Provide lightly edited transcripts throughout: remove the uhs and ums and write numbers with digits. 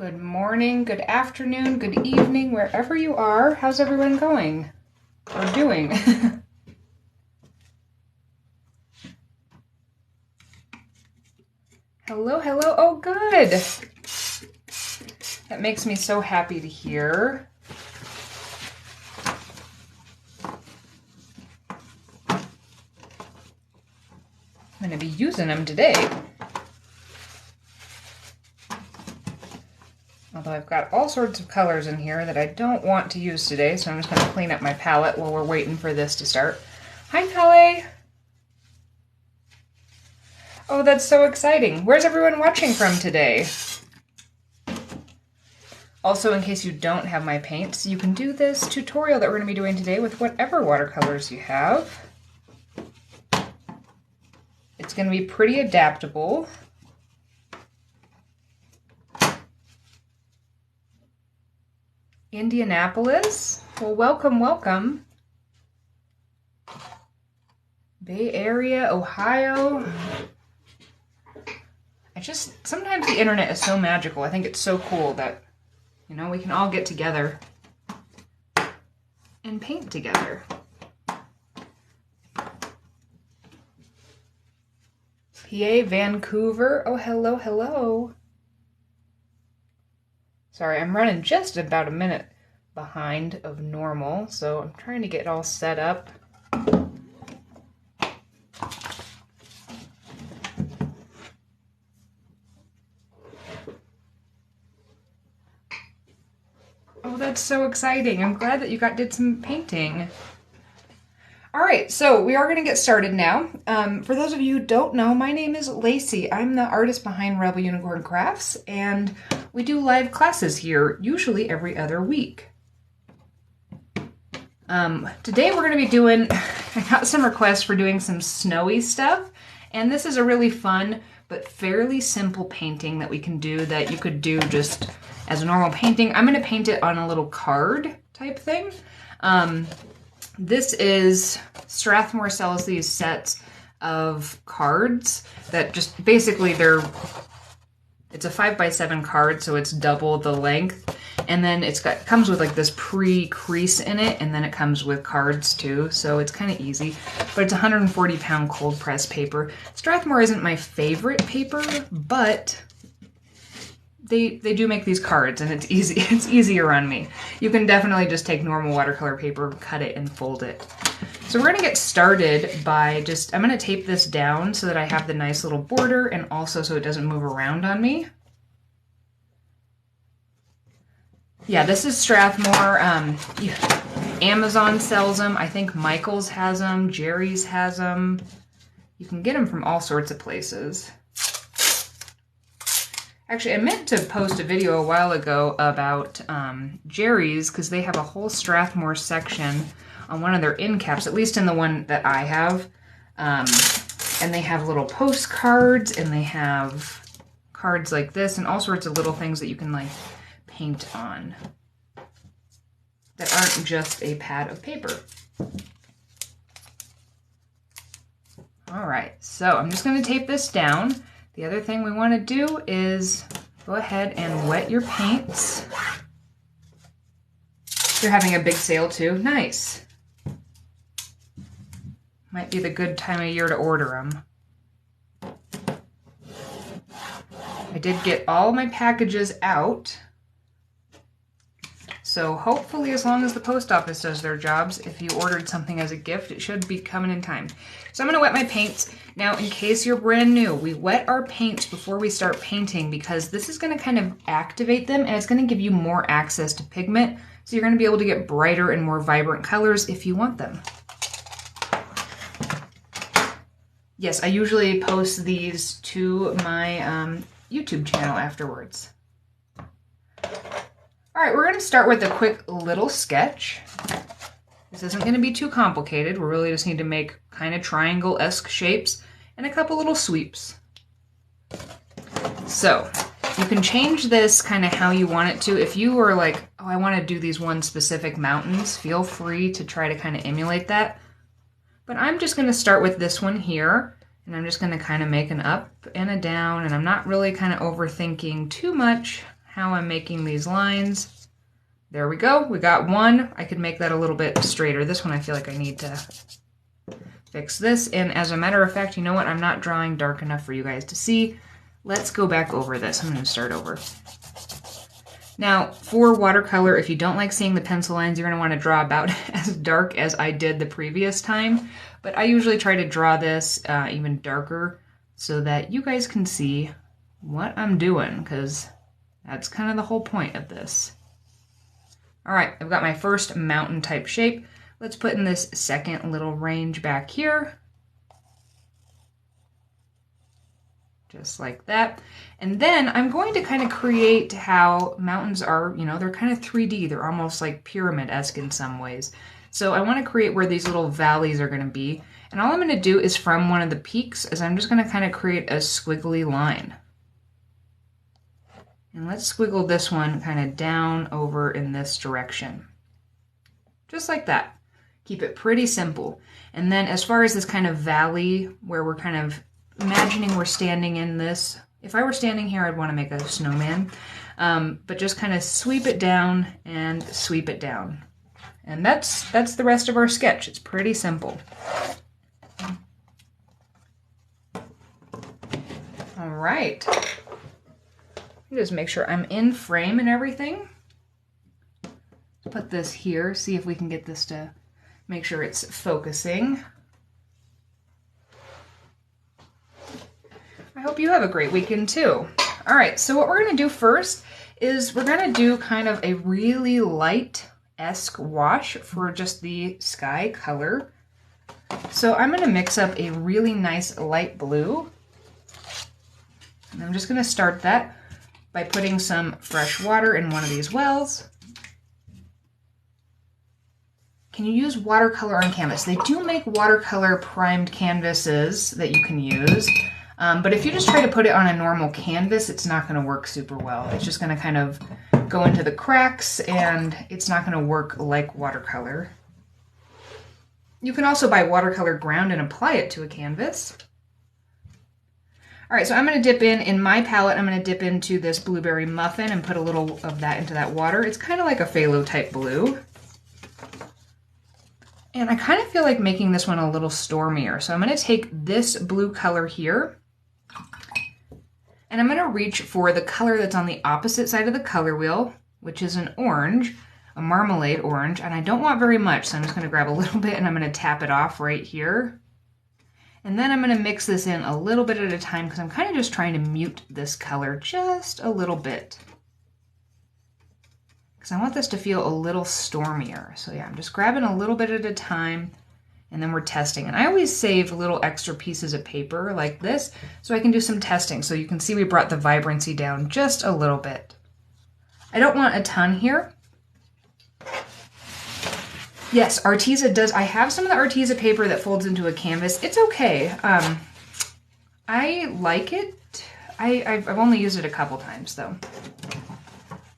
Good morning, good afternoon, good evening, wherever you are. How's everyone going? Or doing? Hello, hello. Oh, good. That makes me so happy to hear. I'm going to be using them today. Although I've got all sorts of colors in here that I don't want to use today, so I'm just going to clean up my palette while we're waiting for this to start. Hi, Kelly. Oh, that's so exciting. Where's everyone watching from today? Also, in case you don't have my paints, you can do this tutorial that we're going to be doing today with whatever watercolors you have. It's going to be pretty adaptable. Indianapolis. Well, welcome, welcome. Bay Area, Ohio. Sometimes the internet is so magical. I think it's so cool that, you know, we can all get together and paint together. PA, Vancouver. Oh, hello, hello. Sorry, I'm running just about a minute behind of normal, so I'm trying to get it all set up. Oh, that's so exciting. I'm glad that you did some painting. All right, so we are going to get started now. For those of you who don't know, my name is Lacey. I'm the artist behind Rebel Unicorn Crafts, and we do live classes here, usually every other week. Today we're going to be doing, I got some requests for doing some snowy stuff, and this is a really fun but fairly simple painting that we can do that you could do just as a normal painting. I'm going to paint it on a little card type thing. This is, Strathmore sells these sets of cards that just basically it's a 5x7 card, so it's double the length. And then it comes with like this pre-crease in it, and then it comes with cards too, so it's kind of easy. But it's 140-pound cold press paper. Strathmore isn't my favorite paper, but they do make these cards, and it's easy. It's easier on me. You can definitely just take normal watercolor paper, cut it, and fold it. So we're gonna get started by I'm gonna tape this down so that I have the nice little border, and also so it doesn't move around on me. Yeah, this is Strathmore. Amazon sells them. I think Michael's has them. Jerry's has them. You can get them from all sorts of places. Actually, I meant to post a video a while ago about Jerry's, because they have a whole Strathmore section on one of their end caps, at least in the one that I have. And they have little postcards, and they have cards like this, and all sorts of little things that you can like paint on that aren't just a pad of paper. All right, so I'm just going to tape this down. The other thing we want to do is go ahead and wet your paints. They're having a big sale too. Nice. Might be the good time of year to order them. I did get all my packages out. So hopefully, as long as the post office does their jobs, if you ordered something as a gift, it should be coming in time. So I'm going to wet my paints. Now, in case you're brand new, we wet our paints before we start painting because this is going to kind of activate them, and it's going to give you more access to pigment. So you're going to be able to get brighter and more vibrant colors if you want them. Yes, I usually post these to my YouTube channel afterwards. All right, we're going to start with a quick little sketch. This isn't going to be too complicated. We really just need to make kind of triangle-esque shapes and a couple little sweeps. So you can change this kind of how you want it to. If you were like, oh, I want to do these one specific mountains, feel free to try to kind of emulate that. But I'm just going to start with this one here, and I'm just going to kind of make an up and a down, and I'm not really kind of overthinking too much how I'm making these lines. There we go. We got one. I could make that a little bit straighter. This one I feel like I need to fix this. And as a matter of fact, you know what? I'm not drawing dark enough for you guys to see. Let's go back over this. I'm going to start over. Now, for watercolor, if you don't like seeing the pencil lines, you're going to want to draw about as dark as I did the previous time. But I usually try to draw this even darker so that you guys can see what I'm doing, because that's kind of the whole point of this. All right, I've got my first mountain type shape. Let's put in this second little range back here. Just like that. And then I'm going to kind of create how mountains are, you know, they're kind of 3D. They're almost like pyramid-esque in some ways. So I want to create where these little valleys are going to be. And all I'm going to do is from one of the peaks is I'm just going to kind of create a squiggly line. And let's squiggle this one kind of down over in this direction. Just like that. Keep it pretty simple. And then as far as this kind of valley where we're kind of imagining we're standing in this, if I were standing here, I'd want to make a snowman, but just kind of sweep it down and sweep it down. And that's the rest of our sketch. It's pretty simple. All right. Just make sure I'm in frame and everything. Put this here, see if we can get this to make sure it's focusing. I hope you have a great weekend too. All right, so what we're gonna do first is we're gonna do kind of a really light-esque wash for just the sky color. So I'm gonna mix up a really nice light blue. And I'm just gonna start that by putting some fresh water in one of these wells. Can you use watercolor on canvas? They do make watercolor primed canvases that you can use. But if you just try to put it on a normal canvas, it's not going to work super well. It's just going to kind of go into the cracks and it's not going to work like watercolor. You can also buy watercolor ground and apply it to a canvas. All right, so I'm going to dip in my palette, I'm going to dip into this blueberry muffin and put a little of that into that water. It's kind of like a phthalo type blue. And I kind of feel like making this one a little stormier. So I'm going to take this blue color here and I'm going to reach for the color that's on the opposite side of the color wheel, which is an orange, a marmalade orange, and I don't want very much, so I'm just going to grab a little bit and I'm going to tap it off right here. And then I'm going to mix this in a little bit at a time because I'm kind of just trying to mute this color just a little bit. Because I want this to feel a little stormier. So yeah, I'm just grabbing a little bit at a time and then we're testing. And I always save little extra pieces of paper like this so I can do some testing. So you can see we brought the vibrancy down just a little bit. I don't want a ton here. Yes, Arteza does. I have some of the Arteza paper that folds into a canvas. It's okay. I like it. I've only used it a couple times though.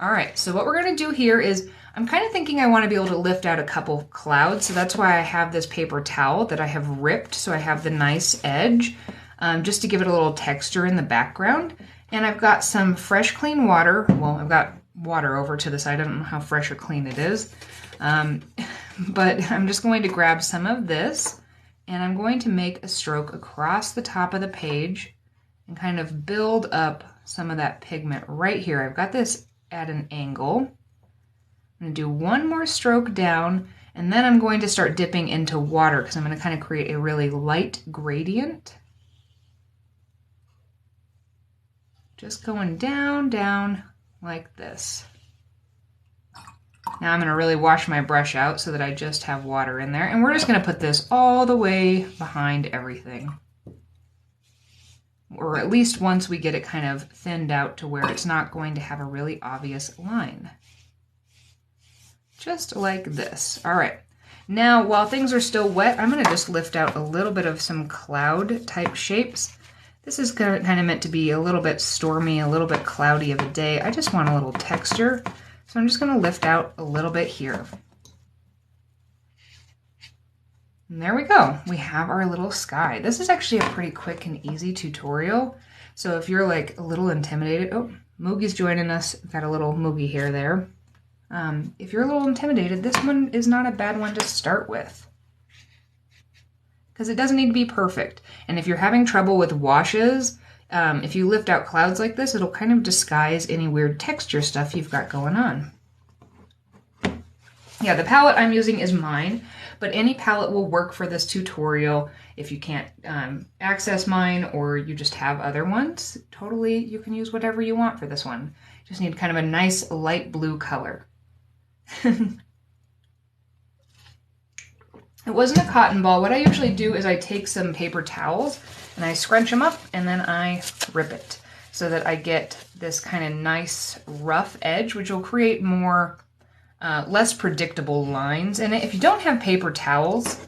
All right, so what we're gonna do here is, I'm kind of thinking I wanna be able to lift out a couple clouds, so that's why I have this paper towel that I have ripped, so I have the nice edge, just to give it a little texture in the background. And I've got some fresh, clean water. Well, I've got water over to the side. I don't know how fresh or clean it is. But I'm just going to grab some of this, and I'm going to make a stroke across the top of the page and kind of build up some of that pigment right here. I've got this at an angle. I'm going to do one more stroke down, and then I'm going to start dipping into water because I'm going to kind of create a really light gradient. Just going down, down like this. Now I'm going to really wash my brush out so that I just have water in there, and we're just going to put this all the way behind everything. Or at least once we get it kind of thinned out to where it's not going to have a really obvious line. Just like this. All right. Now, while things are still wet, I'm going to just lift out a little bit of some cloud type shapes. This is kind of meant to be a little bit stormy, a little bit cloudy of a day. I just want a little texture. So I'm just going to lift out a little bit here. And there we go. We have our little sky. This is actually a pretty quick and easy tutorial. So if you're like a little intimidated, oh, Moogie's joining us. Got a little Moogie hair there. If you're a little intimidated, this one is not a bad one to start with, because it doesn't need to be perfect. And if you're having trouble with washes, if you lift out clouds like this, it'll kind of disguise any weird texture stuff you've got going on. Yeah, the palette I'm using is mine, but any palette will work for this tutorial. If you can't access mine or you just have other ones, totally you can use whatever you want for this one. You just need kind of a nice light blue color. It wasn't a cotton ball. What I usually do is I take some paper towels and I scrunch them up and then I rip it so that I get this kind of nice rough edge, which will create more less predictable lines. And if you don't have paper towels,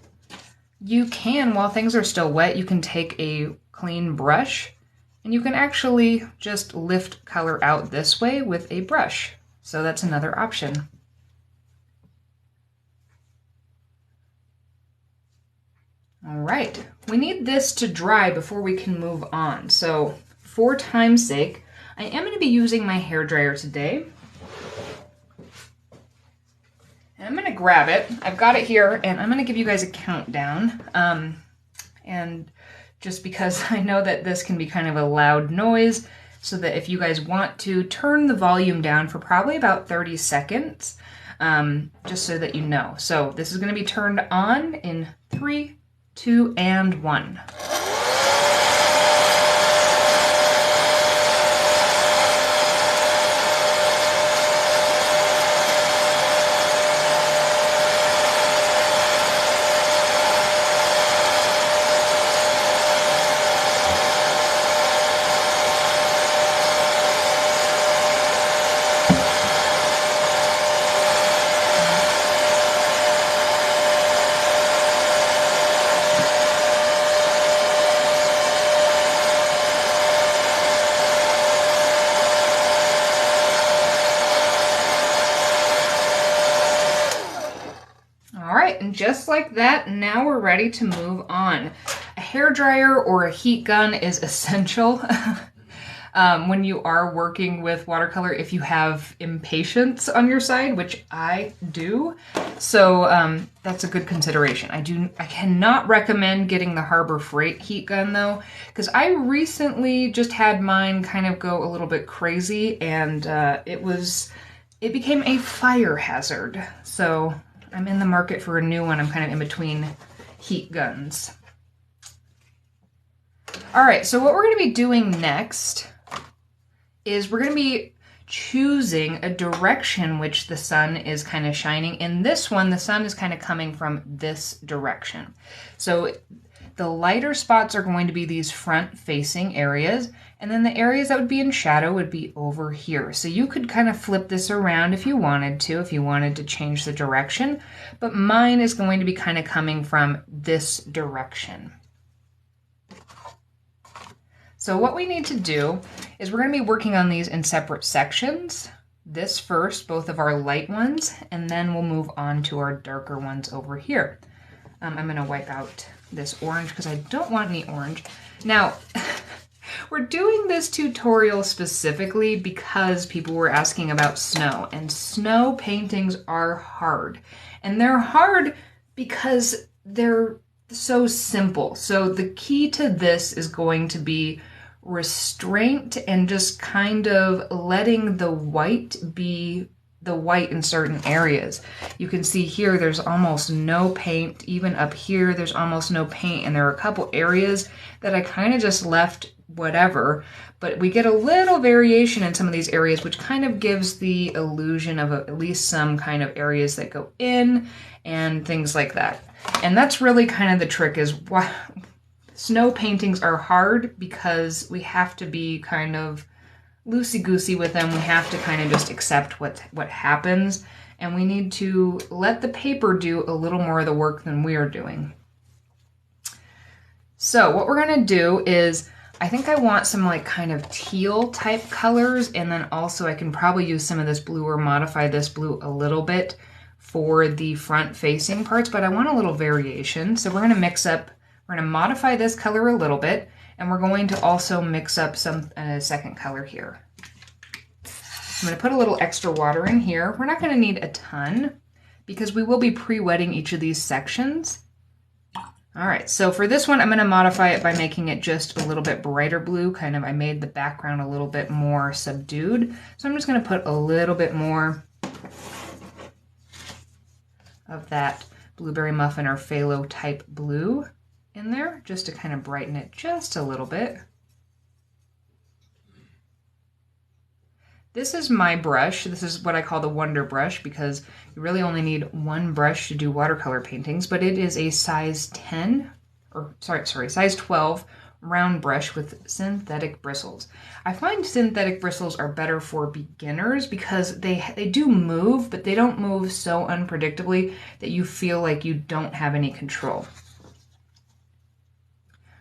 you can, while things are still wet, you can take a clean brush and you can actually just lift color out this way with a brush. So that's another option. All right, we need this to dry before we can move on. So for time's sake, I am going to be using my hairdryer today. And I'm going to grab it. I've got it here, and I'm going to give you guys a countdown. And just because I know that this can be kind of a loud noise, so that if you guys want to turn the volume down for probably about 30 seconds, just so that you know. So this is going to be turned on in 3, 2, and 1. And just like that, now we're ready to move on. A hairdryer or a heat gun is essential when you are working with watercolor if you have impatience on your side, which I do. So that's a good consideration. I cannot recommend getting the Harbor Freight heat gun though, because I recently just had mine kind of go a little bit crazy, and it became a fire hazard. So I'm in the market for a new one. I'm kind of in between heat guns. All right, so what we're going to be doing next is we're going to be choosing a direction which the sun is kind of shining. In this one, the sun is kind of coming from this direction. So the lighter spots are going to be these front-facing areas, and then the areas that would be in shadow would be over here. So you could kind of flip this around if you wanted to change the direction, but mine is going to be kind of coming from this direction. So what we need to do is we're going to be working on these in separate sections. This first, both of our light ones, and then we'll move on to our darker ones over here. I'm going to wipe out this orange because I don't want any orange. Now, we're doing this tutorial specifically because people were asking about snow, and snow paintings are hard. And they're hard because they're so simple. So the key to this is going to be restraint and just kind of letting the white be the white in certain areas. You can see here there's almost no paint. Even up here there's almost no paint, and there are a couple areas that I kind of just left whatever, but we get a little variation in some of these areas, which kind of gives the illusion of at least some kind of areas that go in and things like that. And that's really kind of the trick, is why snow paintings are hard, because we have to be kind of loosey-goosey with them. We have to kind of just accept what happens, and we need to let the paper do a little more of the work than we are doing. So what we're going to do is, I think I want some like kind of teal type colors, and then also I can probably use some of this blue or modify this blue a little bit for the front facing parts, but I want a little variation. So we're going to mix up, we're going to modify this color a little bit, and we're going to also mix up some second color here. I'm gonna put a little extra water in here. We're not gonna need a ton because we will be pre-wetting each of these sections. All right, so for this one, I'm gonna modify it by making it just a little bit brighter blue. I made the background a little bit more subdued. So I'm just gonna put a little bit more of that blueberry muffin or phthalo type blue in there, just to kind of brighten it just a little bit. This is my brush. This is what I call the Wonder Brush because you really only need one brush to do watercolor paintings, but it is a size 10, or size 12 round brush with synthetic bristles. I find synthetic bristles are better for beginners because they do move, but they don't move so unpredictably that you feel like you don't have any control.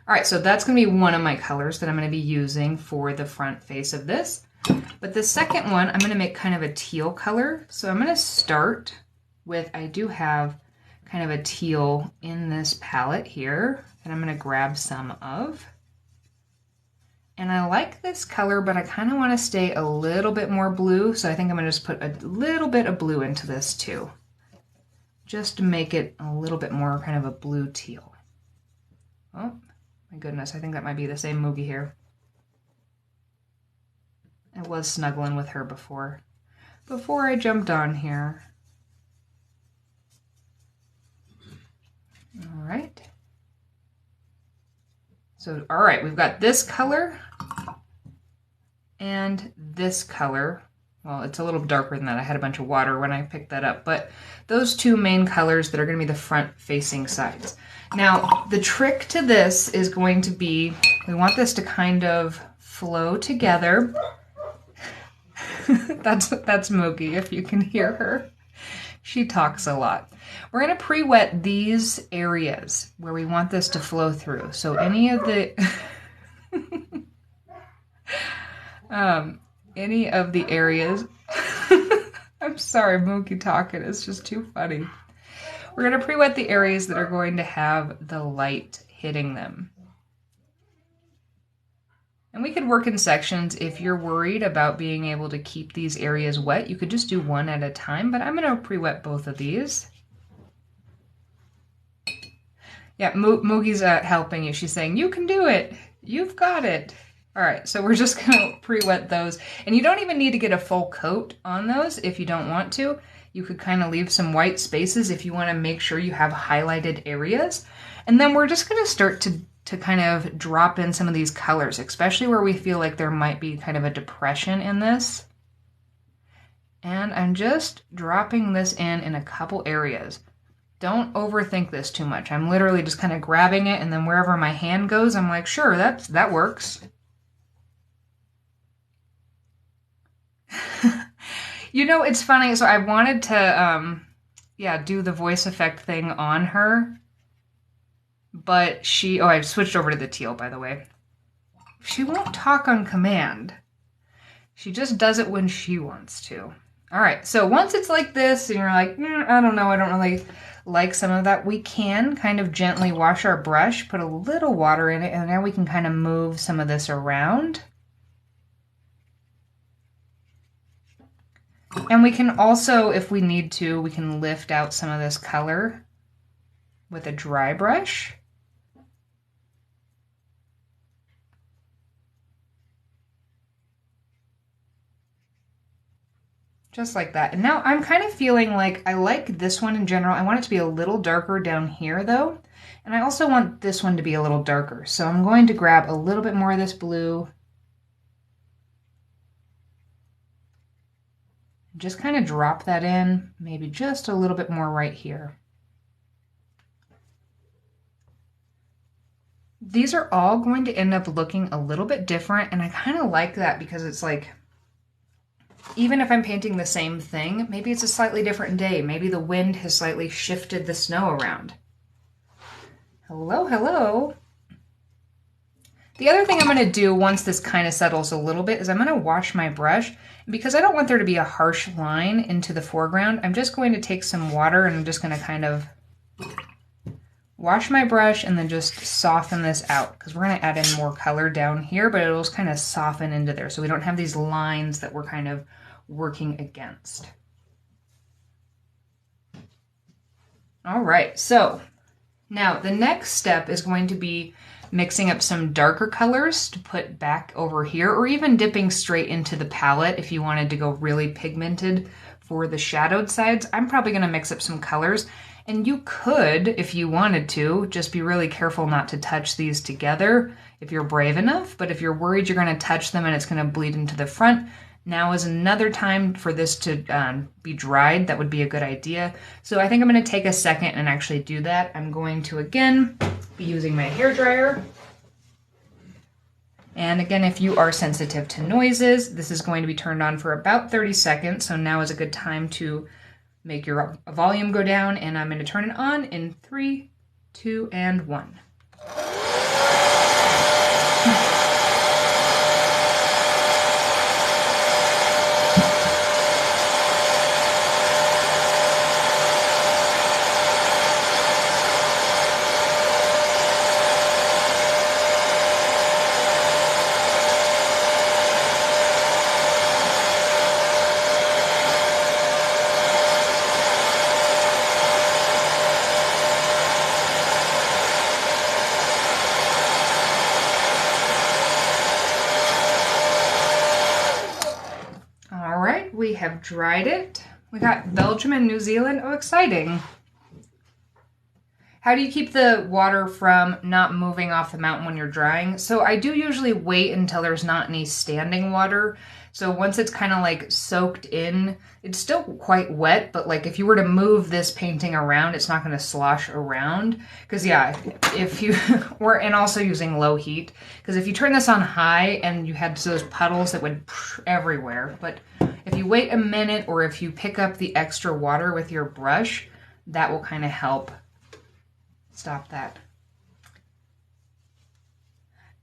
All right, so that's gonna be one of my colors that I'm gonna be using for the front face of this. But the second one, I'm gonna make kind of a teal color. So I'm gonna start with, I do have kind of a teal in this palette here that I'm gonna grab some of. And I like this color, but I kind of wanna stay a little bit more blue. So I think I'm gonna just put a little bit of blue into this too, just to make it a little bit more kind of a blue teal. Oh my goodness, I think that might be the same Moogie here. I was snuggling with her before I jumped on here. All right. So, all right, we've got this color and this color. Well, it's a little darker than that. I had a bunch of water when I picked that up, but those two main colors that are going to be the front facing sides. Now, the trick to this is going to be, we want this to kind of flow together. That's Moogie, if you can hear her. She talks a lot. We're going to pre-wet these areas where we want this to flow through. So any of the any of the areas I'm sorry, Moogie talking is just too funny. We're going to pre-wet the areas that are going to have the light hitting them. And we could work in sections. If you're worried about being able to keep these areas wet, you could just do one at a time, but I'm going to pre-wet both of these. Yeah, Moogie's helping you. She's saying, you can do it. You've got it. All right, so we're just going to pre-wet those. And you don't even need to get a full coat on those if you don't want to. You could kind of leave some white spaces if you want to make sure you have highlighted areas. And then we're just going to start to kind of drop in some of these colors, especially where we feel like there might be kind of a depression in this. And I'm just dropping this in a couple areas. Don't overthink this too much. I'm literally just kind of grabbing it, and then wherever my hand goes, I'm like, sure, that works. You know, it's funny. So I wanted to, do the voice effect thing on her. But I've switched over to the teal, by the way. She won't talk on command. She just does it when she wants to. All right, so once it's like this and you're like, I don't know, I don't really like some of that, we can kind of gently wash our brush, put a little water in it, and now we can kind of move some of this around. And we can also, if we need to, we can lift out some of this color with a dry brush. Just like that. And now I'm kind of feeling like I like this one in general. I want it to be a little darker down here though. And I also want this one to be a little darker. So I'm going to grab a little bit more of this blue. Just kind of drop that in, maybe just a little bit more right here. These are all going to end up looking a little bit different, and I kind of like that because it's like, even if I'm painting the same thing, maybe it's a slightly different day. Maybe the wind has slightly shifted the snow around. Hello, hello. The other thing I'm going to do once this kind of settles a little bit is I'm going to wash my brush. Because I don't want there to be a harsh line into the foreground, I'm just going to take some water and I'm just going to kind of wash my brush and then just soften this out, because we're going to add in more color down here, but it'll just kind of soften into there so we don't have these lines that we're kind of working against. All right, so now the next step is going to be mixing up some darker colors to put back over here, or even dipping straight into the palette if you wanted to go really pigmented for the shadowed sides. I'm probably going to mix up some colors, and you could, if you wanted to, just be really careful not to touch these together if you're brave enough. But if you're worried you're going to touch them and it's going to bleed into the front, now is another time for this to be dried. That would be a good idea. So I think I'm going to take a second and actually do that. I'm going to, again, be using my hairdryer. And again, if you are sensitive to noises, this is going to be turned on for about 30 seconds. So now is a good time to make your volume go down, and I'm going to turn it on in 3, 2, and 1. We have dried it. We got Belgium and New Zealand. Oh, exciting. How do you keep the water from not moving off the mountain when you're drying? So I do usually wait until there's not any standing water. So once it's kind of like soaked in, it's still quite wet, but like if you were to move this painting around, it's not going to slosh around. Because yeah, if you were, and also using low heat, because if you turn this on high and you had those puddles that would everywhere, but if you wait a minute or if you pick up the extra water with your brush, that will kind of help stop that.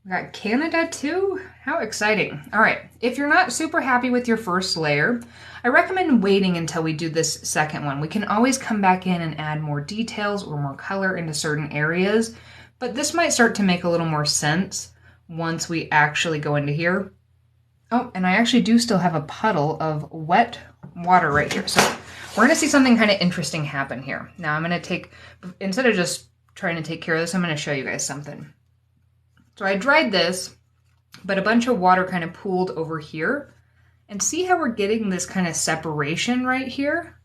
We got Canada too. How exciting. All right, if you're not super happy with your first layer, I recommend waiting until we do this second one. We can always come back in and add more details or more color into certain areas, but this might start to make a little more sense once we actually go into here. Oh, and I actually do still have a puddle of wet water right here. So we're gonna see something kind of interesting happen here. Now I'm gonna take, instead of just trying to take care of this, I'm gonna show you guys something. So I dried this, but a bunch of water kind of pooled over here. And see how we're getting this kind of separation right here?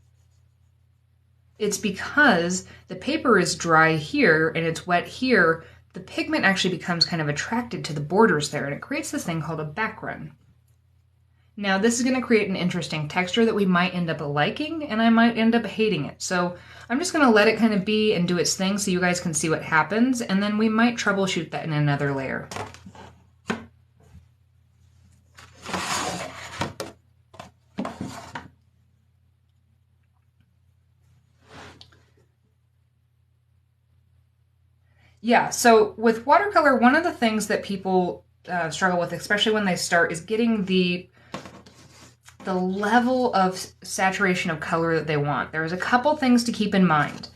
It's because the paper is dry here and it's wet here. The pigment actually becomes kind of attracted to the borders there, and it creates this thing called a background. Now this is going to create an interesting texture that we might end up liking, and I might end up hating it. So I'm just going to let it kind of be and do its thing so you guys can see what happens, and then we might troubleshoot that in another layer. Yeah, so with watercolor, one of the things that people struggle with, especially when they start, is getting the level of saturation of color that they want. There's a couple things to keep in mind.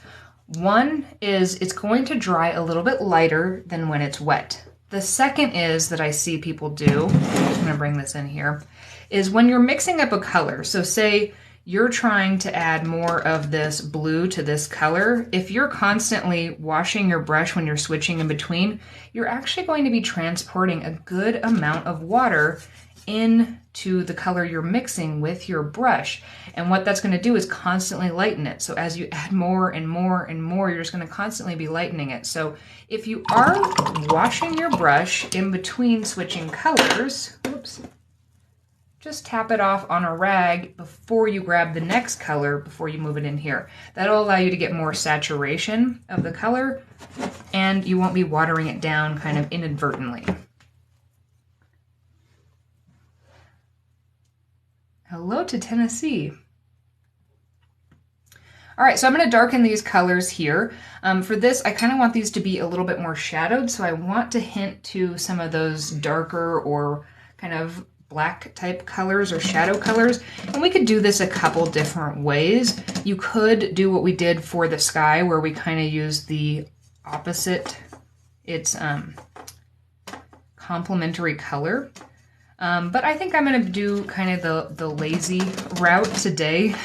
One is it's going to dry a little bit lighter than when it's wet. The second is that I see people do, I'm just going to bring this in here, is when you're mixing up a color. So say you're trying to add more of this blue to this color. If you're constantly washing your brush when you're switching in between, you're actually going to be transporting a good amount of water into the color you're mixing with your brush. And what that's going to do is constantly lighten it. So as you add more and more and more, you're just going to constantly be lightening it. So if you are washing your brush in between switching colors, oops, just tap it off on a rag before you grab the next color before you move it in here. That'll allow you to get more saturation of the color, and you won't be watering it down kind of inadvertently. Hello to Tennessee. All right, so I'm going to darken these colors here. For this, I kind of want these to be a little bit more shadowed, so I want to hint to some of those darker or kind of black type colors or shadow colors. And we could do this a couple different ways. You could do what we did for the sky, where we kind of use the opposite, it's complementary color. But I think I'm gonna do kind of the lazy route today.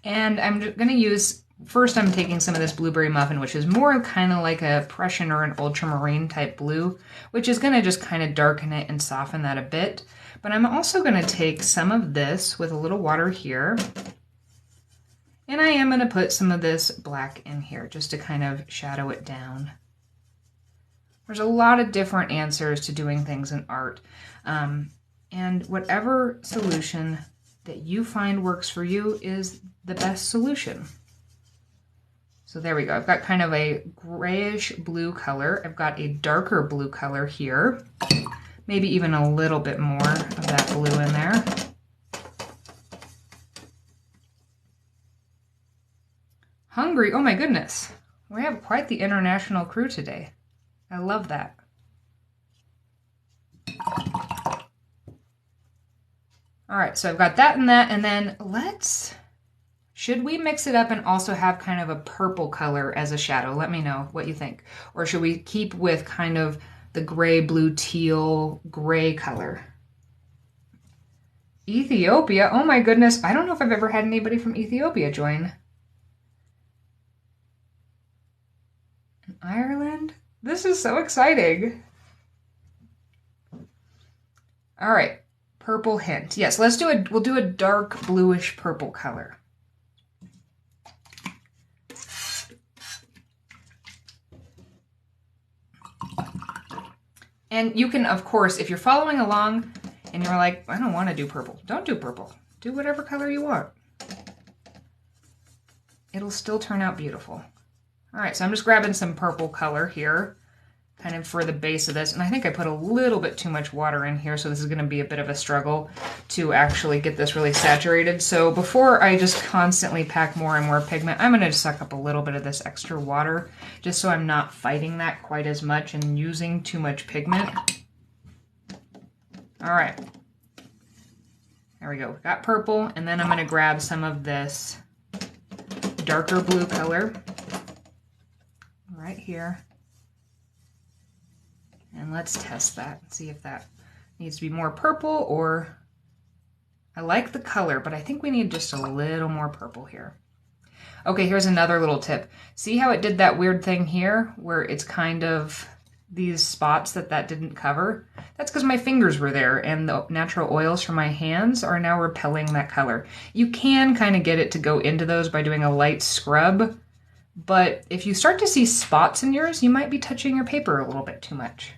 And I'm gonna use, first I'm taking some of this blueberry muffin, which is more kind of like a Prussian or an ultramarine type blue, which is gonna just kind of darken it and soften that a bit. But I'm also gonna take some of this with a little water here. And I am gonna put some of this black in here just to kind of shadow it down. There's a lot of different answers to doing things in art. And whatever solution that you find works for you is the best solution. So there we go. I've got kind of a grayish blue color. I've got a darker blue color here. Maybe even a little bit more of that blue in there. Hungry, oh my goodness. We have quite the international crew today. I love that. All right, so I've got that and that, and then should we mix it up and also have kind of a purple color as a shadow? Let me know what you think. Or should we keep with kind of the gray, blue, teal, gray color? Ethiopia, oh my goodness. I don't know if I've ever had anybody from Ethiopia join. Ireland? This is so exciting. All right, purple hint. Yes, we'll do a dark bluish purple color. And you can, of course, if you're following along and you're like, I don't want to do purple, don't do purple. Do whatever color you want. It'll still turn out beautiful. All right, so I'm just grabbing some purple color here, kind of for the base of this. And I think I put a little bit too much water in here, so this is going to be a bit of a struggle to actually get this really saturated. So before I just constantly pack more and more pigment, I'm going to suck up a little bit of this extra water, just so I'm not fighting that quite as much and using too much pigment. All right. There we go. We got purple, and then I'm going to grab some of this darker blue color right here. And let's test that and see if that needs to be more purple, or I like the color, but I think we need just a little more purple here. Okay, here's another little tip. See how it did that weird thing here where it's kind of these spots that didn't cover? That's because my fingers were there and the natural oils from my hands are now repelling that color. You can kind of get it to go into those by doing a light scrub, but if you start to see spots in yours, you might be touching your paper a little bit too much.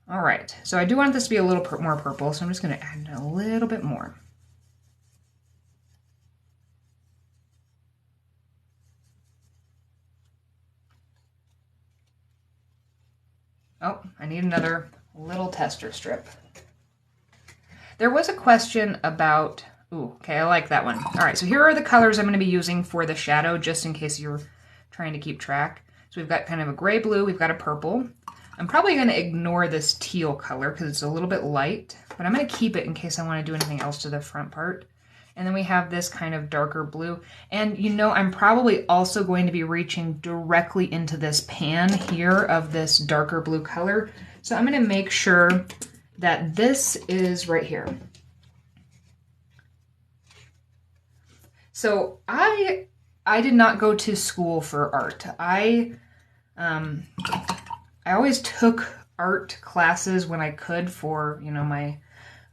All right, so I do want this to be a little more purple, so I'm just going to add a little bit more. Oh, I need another little tester strip. There was a question about, ooh, okay, I like that one. All right, so here are the colors I'm going to be using for the shadow, just in case you're trying to keep track. So we've got kind of a gray blue, we've got a purple. I'm probably going to ignore this teal color because it's a little bit light, but I'm going to keep it in case I want to do anything else to the front part. And then we have this kind of darker blue. And you know, I'm probably also going to be reaching directly into this pan here of this darker blue color. So I'm going to make sure that this is right here. So I did not go to school for art. I always took art classes when I could for, you know, my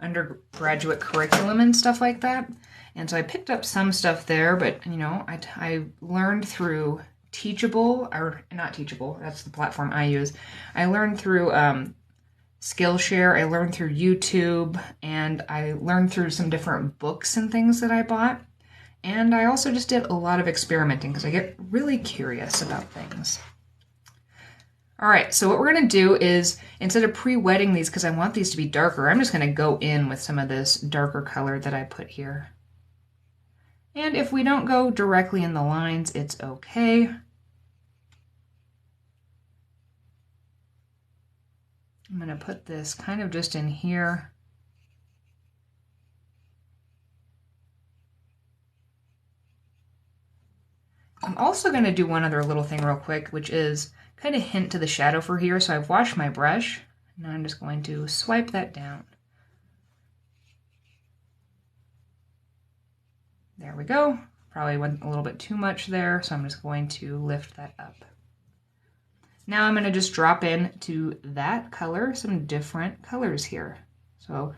undergraduate curriculum and stuff like that. And so I picked up some stuff there, but, you know, I learned through Teachable, or not Teachable, that's the platform I use. I learned through Skillshare, I learned through YouTube, and I learned through some different books and things that I bought. And I also just did a lot of experimenting because I get really curious about things. All right, so what we're gonna do is, instead of pre-wetting these, because I want these to be darker, I'm just gonna go in with some of this darker color that I put here. And if we don't go directly in the lines, it's okay. I'm gonna put this kind of just in here. I'm also going to do one other little thing real quick, which is kind of hint to the shadow for here. So I've washed my brush. Now I'm just going to swipe that down. There we go. Probably went a little bit too much there, so I'm just going to lift that up. Now I'm going to just drop in to that color some different colors here. So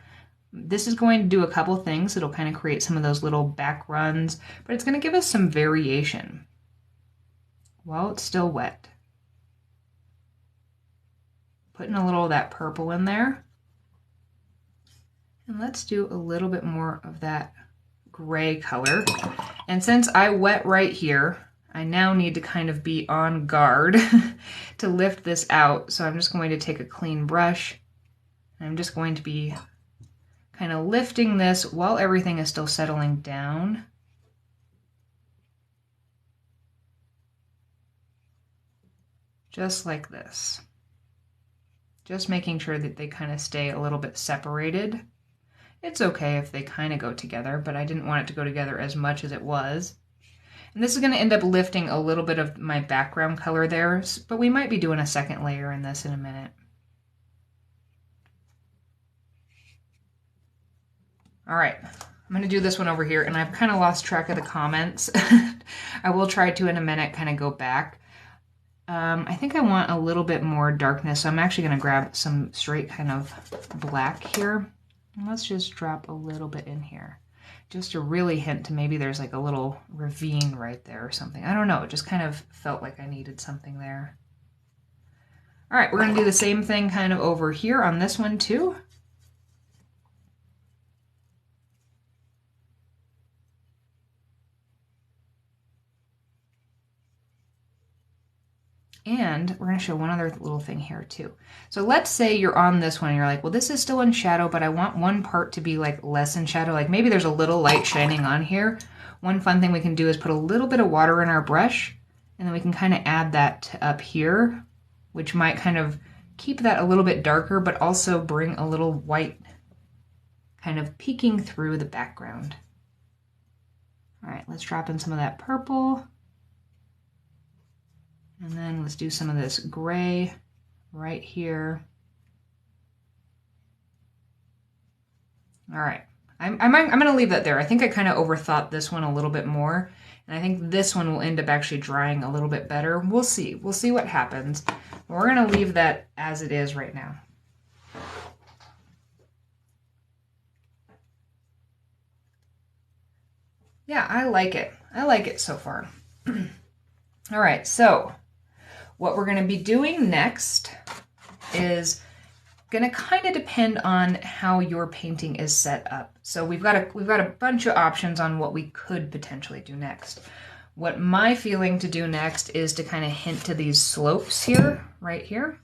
this is going to do a couple things. It'll kind of create some of those little back runs, but it's going to give us some variation while it's still wet. Putting a little of that purple in there. And let's do a little bit more of that gray color. And since I wet right here, I now need to kind of be on guard to lift this out. So I'm just going to take a clean brush. And I'm just going to be kind of lifting this while everything is still settling down. Just like this. Just making sure that they kind of stay a little bit separated. It's okay if they kind of go together, but I didn't want it to go together as much as it was. And this is going to end up lifting a little bit of my background color there, but we might be doing a second layer in this in a minute. All right, I'm going to do this one over here, and I've kind of lost track of the comments. I will try to, in a minute, kind of go back. I think I want a little bit more darkness, so I'm actually going to grab some straight kind of black here. And let's just drop a little bit in here. Just to really hint to maybe there's like a little ravine right there or something. I don't know, it just kind of felt like I needed something there. All right, we're going to do the same thing kind of over here on this one too. And we're going to show one other little thing here too. So let's say you're on this one and you're like, well, this is still in shadow, but I want one part to be like less in shadow. Like maybe there's a little light shining on here. One fun thing we can do is put a little bit of water in our brush, and then we can kind of add that to up here, which might kind of keep that a little bit darker, but also bring a little white kind of peeking through the background. All right, let's drop in some of that purple. And then let's do some of this gray right here. All right, I'm going to leave that there. I think I kind of overthought this one a little bit more, and I think this one will end up actually drying a little bit better. We'll see. We'll see what happens. We're going to leave that as it is right now. Yeah, I like it. I like it so far. All right, so what we're going to be doing next is going to kind of depend on how your painting is set up. So we've got a bunch of options on what we could potentially do next. What my feeling to do next is to kind of hint to these slopes here, right here,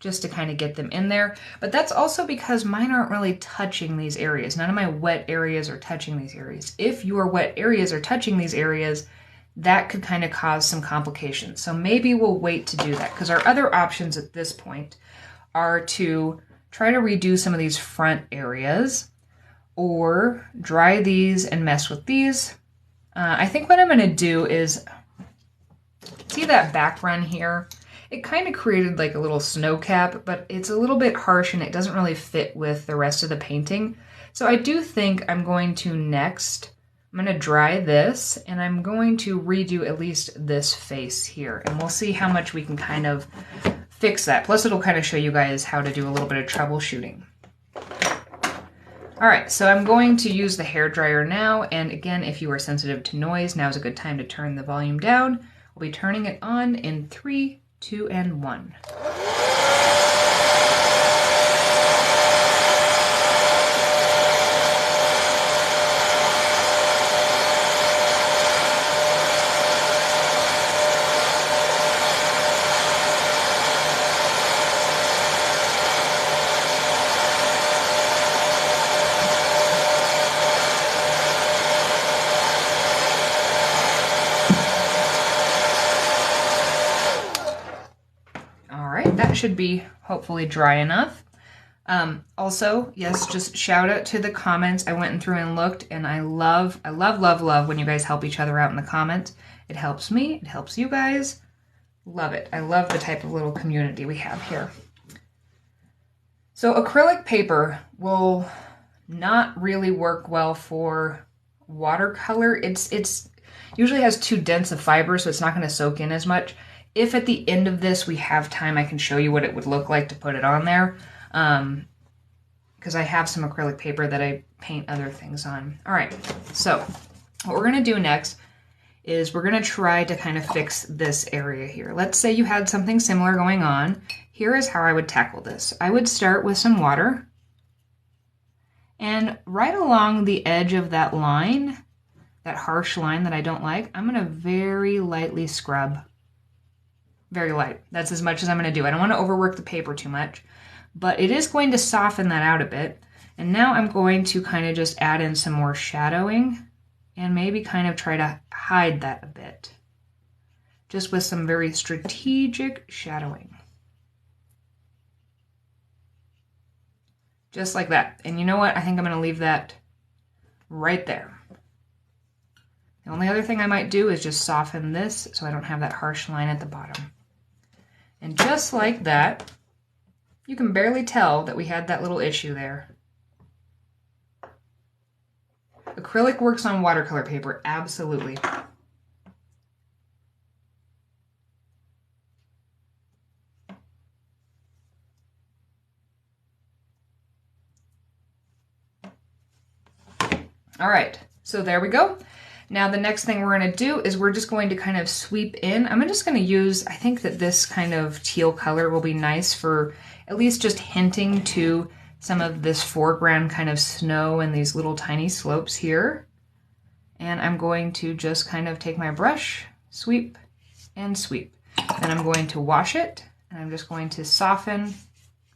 just to kind of get them in there. But that's also because mine aren't really touching these areas. None of my wet areas are touching these areas. If your wet areas are touching these areas, that could kind of cause some complications. So maybe we'll wait to do that, because our other options at this point are to try to redo some of these front areas or dry these and mess with these. I think what I'm going to do is, see that back run here? It kind of created like a little snow cap, but it's a little bit harsh and it doesn't really fit with the rest of the painting. So I do think I'm going to next, I'm going to dry this and I'm going to redo at least this face here, and we'll see how much we can kind of fix that. Plus it'll kind of show you guys how to do a little bit of troubleshooting. All right, so I'm going to use the hairdryer now, and again, if you are sensitive to noise, now is a good time to turn the volume down. We'll be turning it on in 3, 2, and 1. That should be hopefully dry enough. Also, yes, just shout out to the comments. I went through and looked, and I love when you guys help each other out in the comments. It helps me, it helps you guys. Love it. I love the type of little community we have here. So acrylic paper will not really work well for watercolor. It's usually has too dense a fiber, so it's not going to soak in as much. If at the end of this we have time, I can show you what it would look like to put it on there. Because I have some acrylic paper that I paint other things on. All right, so what we're going to do next is we're going to try to kind of fix this area here. Let's say you had something similar going on. Here is how I would tackle this. I would start with some water, and right along the edge of that line, that harsh line that I don't like, I'm going to very lightly scrub. Very light. That's as much as I'm going to do. I don't want to overwork the paper too much, but it is going to soften that out a bit. And now I'm going to kind of just add in some more shadowing and maybe kind of try to hide that a bit, just with some very strategic shadowing. Just like that. And you know what? I think I'm going to leave that right there. The only other thing I might do is just soften this so I don't have that harsh line at the bottom. And just like that, you can barely tell that we had that little issue there. Acrylic works on watercolor paper, absolutely. All right, so there we go. Now the next thing we're going to do is we're just going to kind of sweep in. I'm just going to use, I think that this kind of teal color will be nice for at least just hinting to some of this foreground kind of snow and these little tiny slopes here. And I'm going to just kind of take my brush, sweep and sweep. Then I'm going to wash it, and I'm just going to soften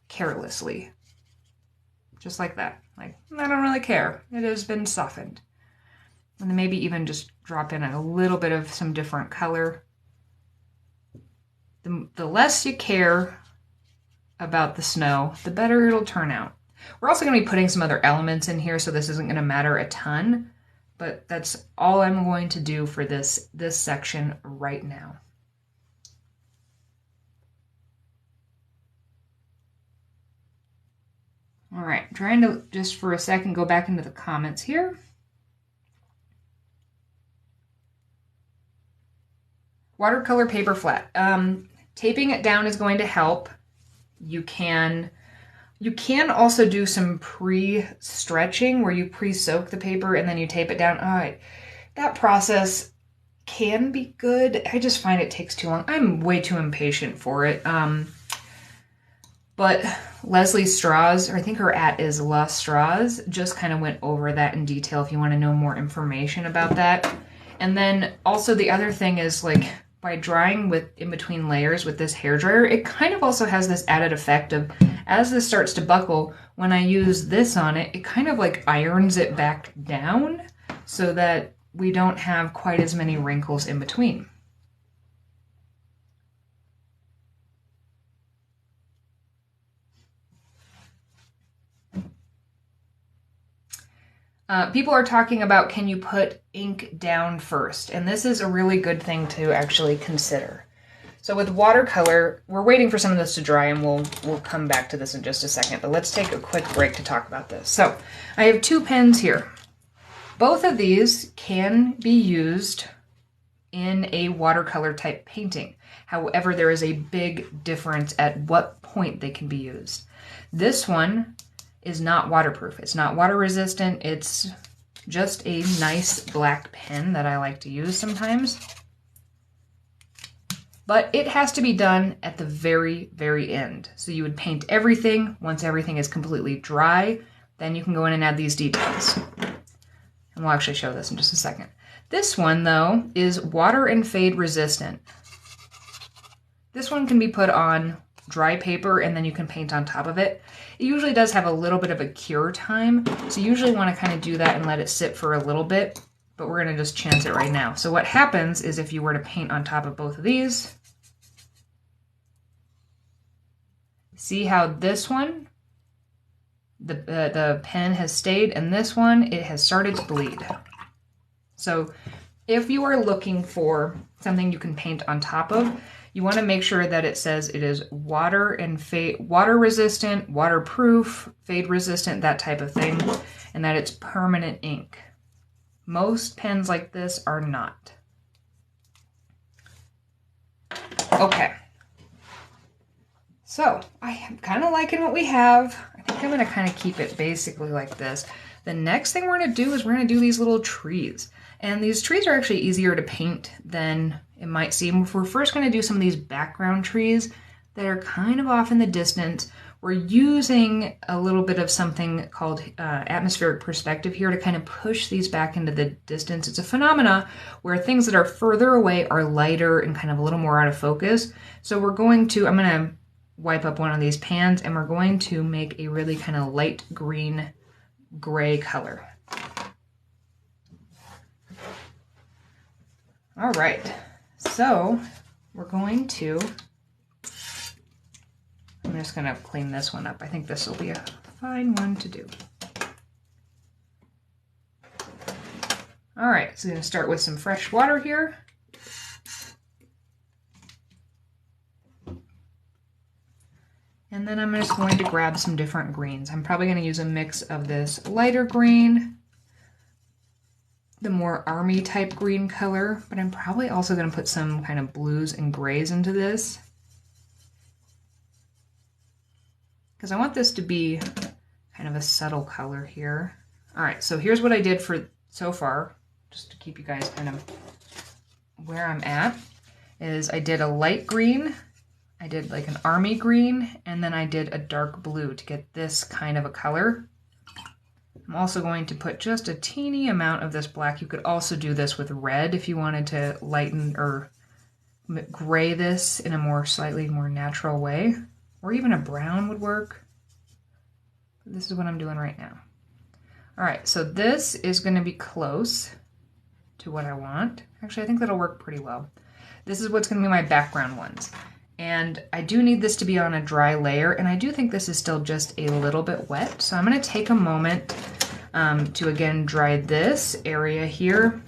carelessly. Just like that. Like, I don't really care. It has been softened. And then maybe even just drop in a little bit of some different color. The less you care about the snow, the better it'll turn out. We're also going to be putting some other elements in here, so this isn't going to matter a ton, but that's all I'm going to do for this section right now. All right, trying to just for a second go back into the comments here. Watercolor paper flat. Taping it down is going to help. You can also do some pre-stretching where you pre-soak the paper and then you tape it down. All right, that process can be good. I just find it takes too long. I'm way too impatient for it. But Leslie Strauss, or I think her @ is La Strauss, just kind of went over that in detail if you want to know more information about that. And then also the other thing is, like, by drying with in between layers with this hairdryer, it kind of also has this added effect of, as this starts to buckle, when I use this on it, it kind of like irons it back down so that we don't have quite as many wrinkles in between. People are talking about, can you put ink down first? And this is a really good thing to actually consider. So with watercolor, we're waiting for some of this to dry, and we'll come back to this in just a second, but let's take a quick break to talk about this. So I have 2 pens here. Both of these can be used in a watercolor type painting. However, there is a big difference at what point they can be used. This one is not waterproof. It's not water resistant. It's just a nice black pen that I like to use sometimes. But it has to be done at the very, very end. So you would paint everything. Once everything is completely dry, then you can go in and add these details. And we'll actually show this in just a second. This one, though, is water and fade resistant. This one can be put on dry paper and then you can paint on top of it. It usually does have a little bit of a cure time, so you usually want to kind of do that and let it sit for a little bit, but we're going to just chance it right now. So what happens is if you were to paint on top of both of these, see how this one, the pen has stayed, and this one, it has started to bleed. So If you are looking for something you can paint on top of, you want to make sure that it says it is water and water resistant, waterproof, fade resistant, that type of thing, and that it's permanent ink. Most pens like this are not. Okay. So I am kind of liking what we have. I think I'm going to kind of keep it basically like this. The next thing we're going to do is we're going to do these little trees. And these trees are actually easier to paint than it might seem. We're first going to do some of these background trees that are kind of off in the distance. We're using a little bit of something called atmospheric perspective here to kind of push these back into the distance. It's a phenomena where things that are further away are lighter and kind of a little more out of focus. So we're going to, I'm going to wipe up one of these pans and we're going to make a really kind of light green gray color. All right, so we're going to, I'm just going to clean this one up. I think this will be a fine one to do. All right, so I'm going to start with some fresh water here. And then I'm just going to grab some different greens. I'm probably going to use a mix of this lighter green, the more army type green color, but I'm probably also going to put some kind of blues and grays into this, because I want this to be kind of a subtle color here. All right, so here's what I did for so far, just to keep you guys kind of where I'm at, is I did a light green, I did like an army green, and then I did a dark blue to get this kind of a color. I'm also going to put just a teeny amount of this black. You could also do this with red if you wanted to lighten or gray this in a more slightly more natural way, or even a brown would work. This is what I'm doing right now. All right, so this is going to be close to what I want. Actually, I think that'll work pretty well. This is what's going to be my background ones. And I do need this to be on a dry layer, and I do think this is still just a little bit wet. So I'm going to take a moment to again dry this area here.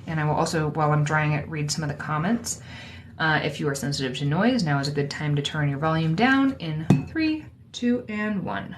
And I will also, while I'm drying it, read some of the comments. If you are sensitive to noise, now is a good time to turn your volume down in 3, 2, and 1.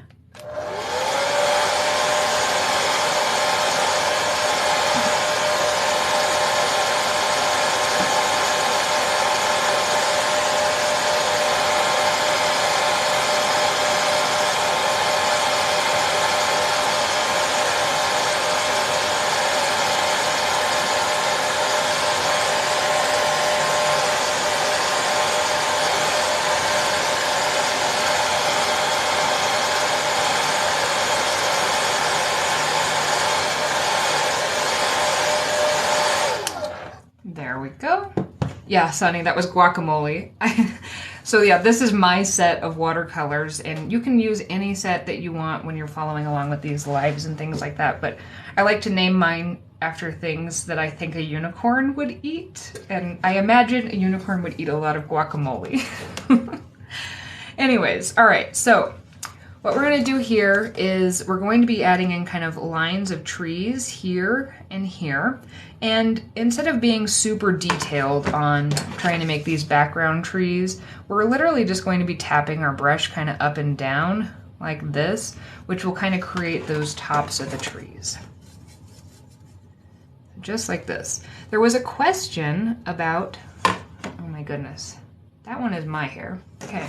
There we go. Yeah, Sonny, that was guacamole. So yeah, this is my set of watercolors, and you can use any set that you want when you're following along with these lives and things like that, but I like to name mine after things that I think a unicorn would eat, and I imagine a unicorn would eat a lot of guacamole. Anyways, all right, so what we're going to do here is we're going to be adding in kind of lines of trees here and here. And instead of being super detailed on trying to make these background trees, we're literally just going to be tapping our brush kind of up and down like this, which will kind of create those tops of the trees. Just like this. There was a question about, oh my goodness, that one is my hair. Okay.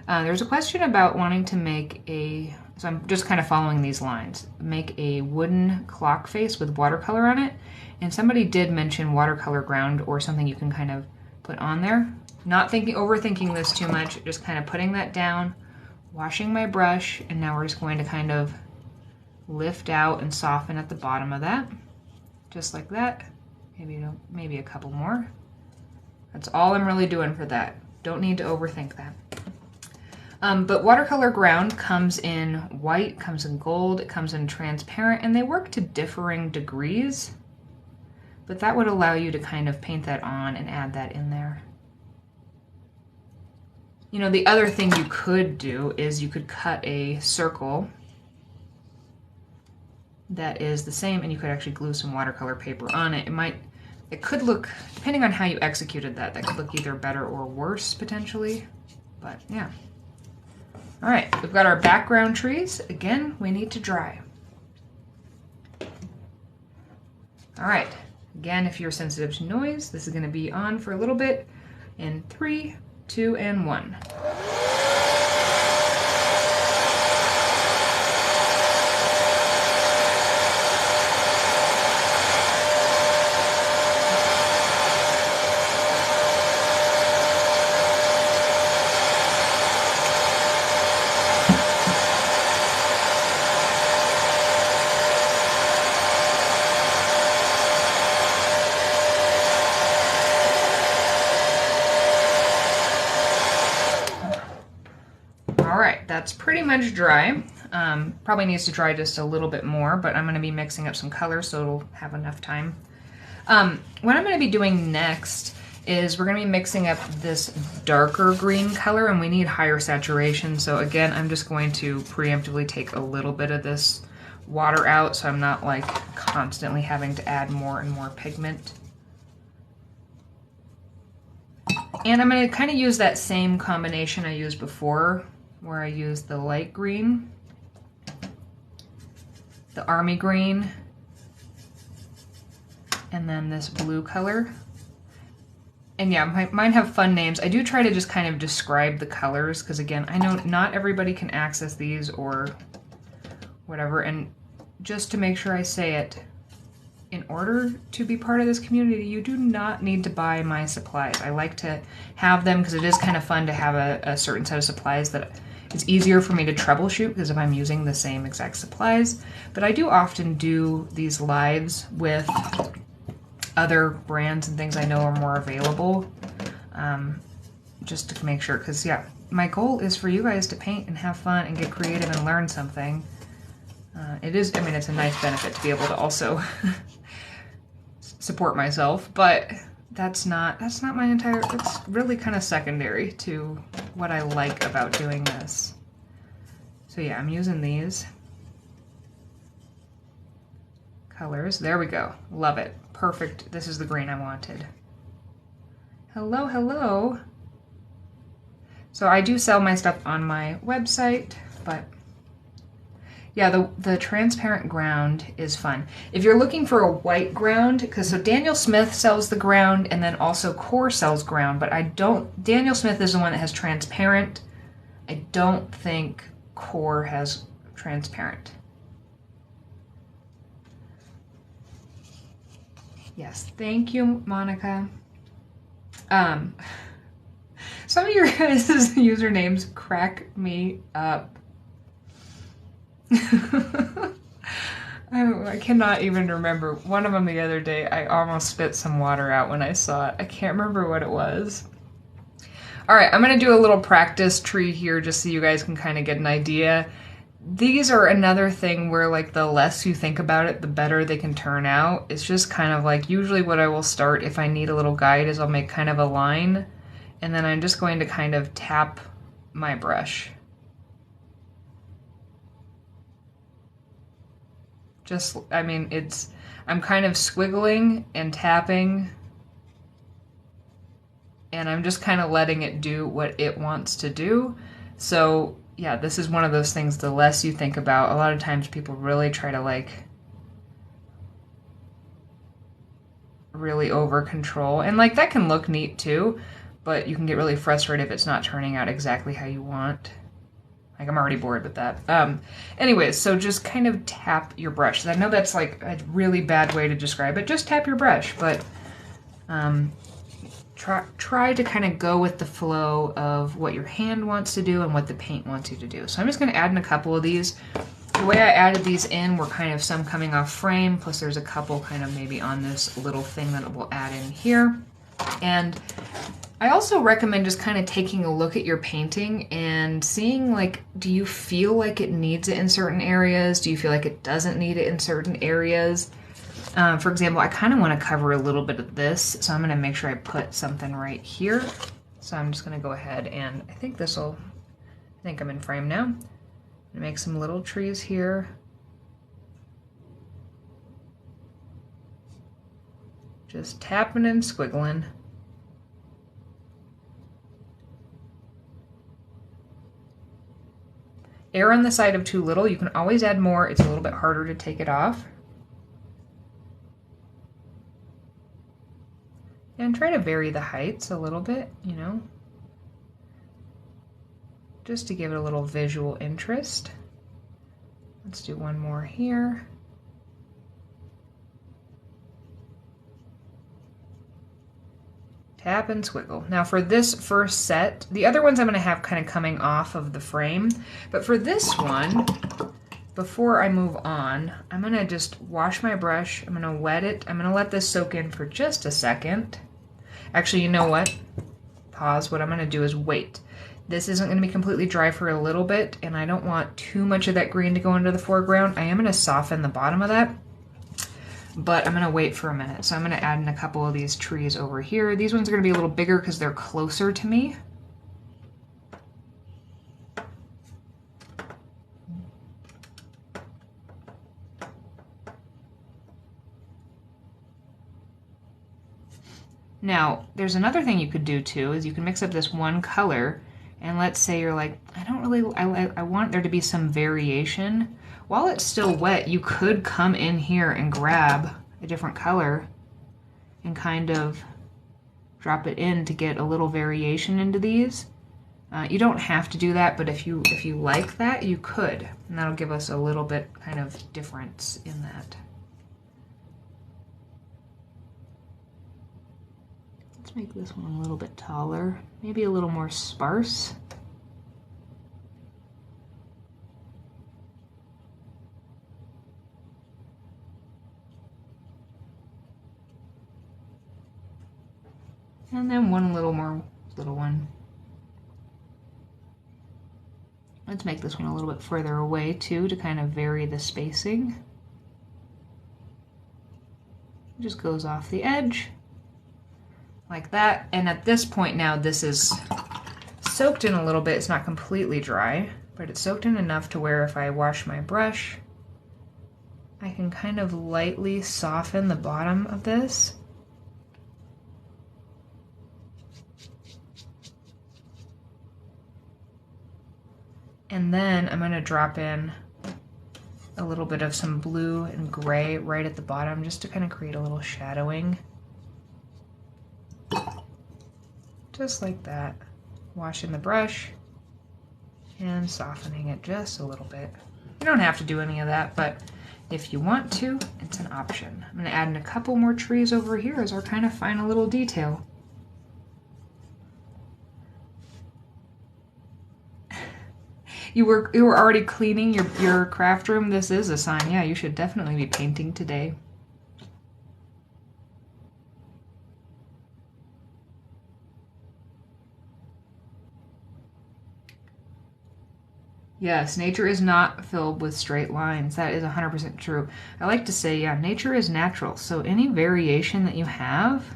There's a question about wanting to make a, so I'm just kind of following these lines, make a wooden clock face with watercolor on it. And somebody did mention watercolor ground or something you can kind of put on there. Not overthinking this too much, just kind of putting that down, washing my brush, and now we're just going to kind of lift out and soften at the bottom of that. Just like that. Maybe a couple more. That's all I'm really doing for that. Don't need to overthink that. But watercolor ground comes in white, comes in gold, it comes in transparent, and they work to differing degrees. But that would allow you to kind of paint that on and add that in there. You know, the other thing you could do is you could cut a circle that is the same, and you could actually glue some watercolor paper on it. It could look, depending on how you executed that could look either better or worse potentially, but yeah. All right, we've got our background trees. Again, we need to dry. All right, again, if you're sensitive to noise, this is gonna be on for a little bit in 3, 2, and 1. All right, that's pretty much dry. Probably needs to dry just a little bit more, but I'm gonna be mixing up some colors so it'll have enough time. What I'm gonna be doing next is we're gonna be mixing up this darker green color, and we need higher saturation. So again, I'm just going to preemptively take a little bit of this water out so I'm not like constantly having to add more and more pigment. And I'm gonna kind of use that same combination I used before, where I used the light green, the army green, and then this blue color. And yeah, mine have fun names. I do try to just kind of describe the colors, because again, I know not everybody can access these or whatever, and just to make sure I say it, in order to be part of this community, you do not need to buy my supplies. I like to have them because it is kind of fun to have a certain set of supplies that it's easier for me to troubleshoot because if I'm using the same exact supplies. But I do often do these lives with other brands and things I know are more available, just to make sure, because yeah, my goal is for you guys to paint and have fun and get creative and learn something. It is, I mean, it's a nice benefit to be able to also support myself, but that's not my entire, it's really kind of secondary to what I like about doing this. So yeah, I'm using these colors. There we go. Love it. Perfect. This is the green I wanted. Hello, hello. So I do sell my stuff on my website, but yeah, the transparent ground is fun. If you're looking for a white ground, because so Daniel Smith sells the ground and then also Core sells ground, but Daniel Smith is the one that has transparent. I don't think Core has transparent. Yes, thank you, Monica. Some of your guys' usernames crack me up. I cannot even remember. One of them the other day, I almost spit some water out when I saw it. I can't remember what it was. All right, I'm gonna do a little practice tree here just so you guys can kind of get an idea. These are another thing where like the less you think about it, the better they can turn out. It's just kind of like usually what I will start if I need a little guide is I'll make kind of a line, and then I'm just going to kind of tap my brush. Just, I mean, I'm kind of squiggling and tapping, and I'm just kind of letting it do what it wants to do. So yeah, this is one of those things, the less you think about, a lot of times people really try to like really over control, and like that can look neat too, but you can get really frustrated if it's not turning out exactly how you want. Like I'm already bored with that. Anyways, so just kind of tap your brush. I know that's like a really bad way to describe it. Just tap your brush, but try to kind of go with the flow of what your hand wants to do and what the paint wants you to do. So I'm just going to add in a couple of these. The way I added these in were kind of some coming off frame, plus there's a couple kind of maybe on this little thing that we'll add in here. And I also recommend just kind of taking a look at your painting and seeing like, do you feel like it needs it in certain areas? Do you feel like it doesn't need it in certain areas? For example, I kind of want to cover a little bit of this, so I'm going to make sure I put something right here. So I'm just going to go ahead and I think I'm in frame now. I'm going to make some little trees here. Just tapping and squiggling. Err on the side of too little. You can always add more. It's a little bit harder to take it off. And try to vary the heights a little bit, you know, just to give it a little visual interest. Let's do one more here. Tap and squiggle. Now for this first set, the other ones I'm going to have kind of coming off of the frame, but for this one, before I move on, I'm going to just wash my brush. I'm going to wet it. I'm going to let this soak in for just a second. Actually, you know what? Pause. What I'm going to do is wait. This isn't going to be completely dry for a little bit, and I don't want too much of that green to go into the foreground. I am going to soften the bottom of that, but I'm going to wait for a minute. So I'm going to add in a couple of these trees over here. These ones are going to be a little bigger because they're closer to me. Now, there's another thing you could do too, is you can mix up this one color, and let's say you're like, I want there to be some variation. While it's still wet, you could come in here and grab a different color and kind of drop it in to get a little variation into these. You don't have to do that, but if you like that, you could, and that'll give us a little bit kind of difference in that. Let's make this one a little bit taller, maybe a little more sparse. And then one little one. Let's make this one a little bit further away too to kind of vary the spacing. It just goes off the edge. Like that, and at this point now this is soaked in a little bit. It's not completely dry, but it's soaked in enough to where if I wash my brush, I can kind of lightly soften the bottom of this. And then I'm going to drop in a little bit of some blue and gray right at the bottom just to kind of create a little shadowing. Just like that. Washing the brush and softening it just a little bit. You don't have to do any of that, but if you want to, it's an option. I'm going to add in a couple more trees over here as our kind of final little detail. You were already cleaning your craft room. This is a sign. Yeah, you should definitely be painting today. Yes, nature is not filled with straight lines. That is 100% true. I like to say, yeah, nature is natural. So any variation that you have,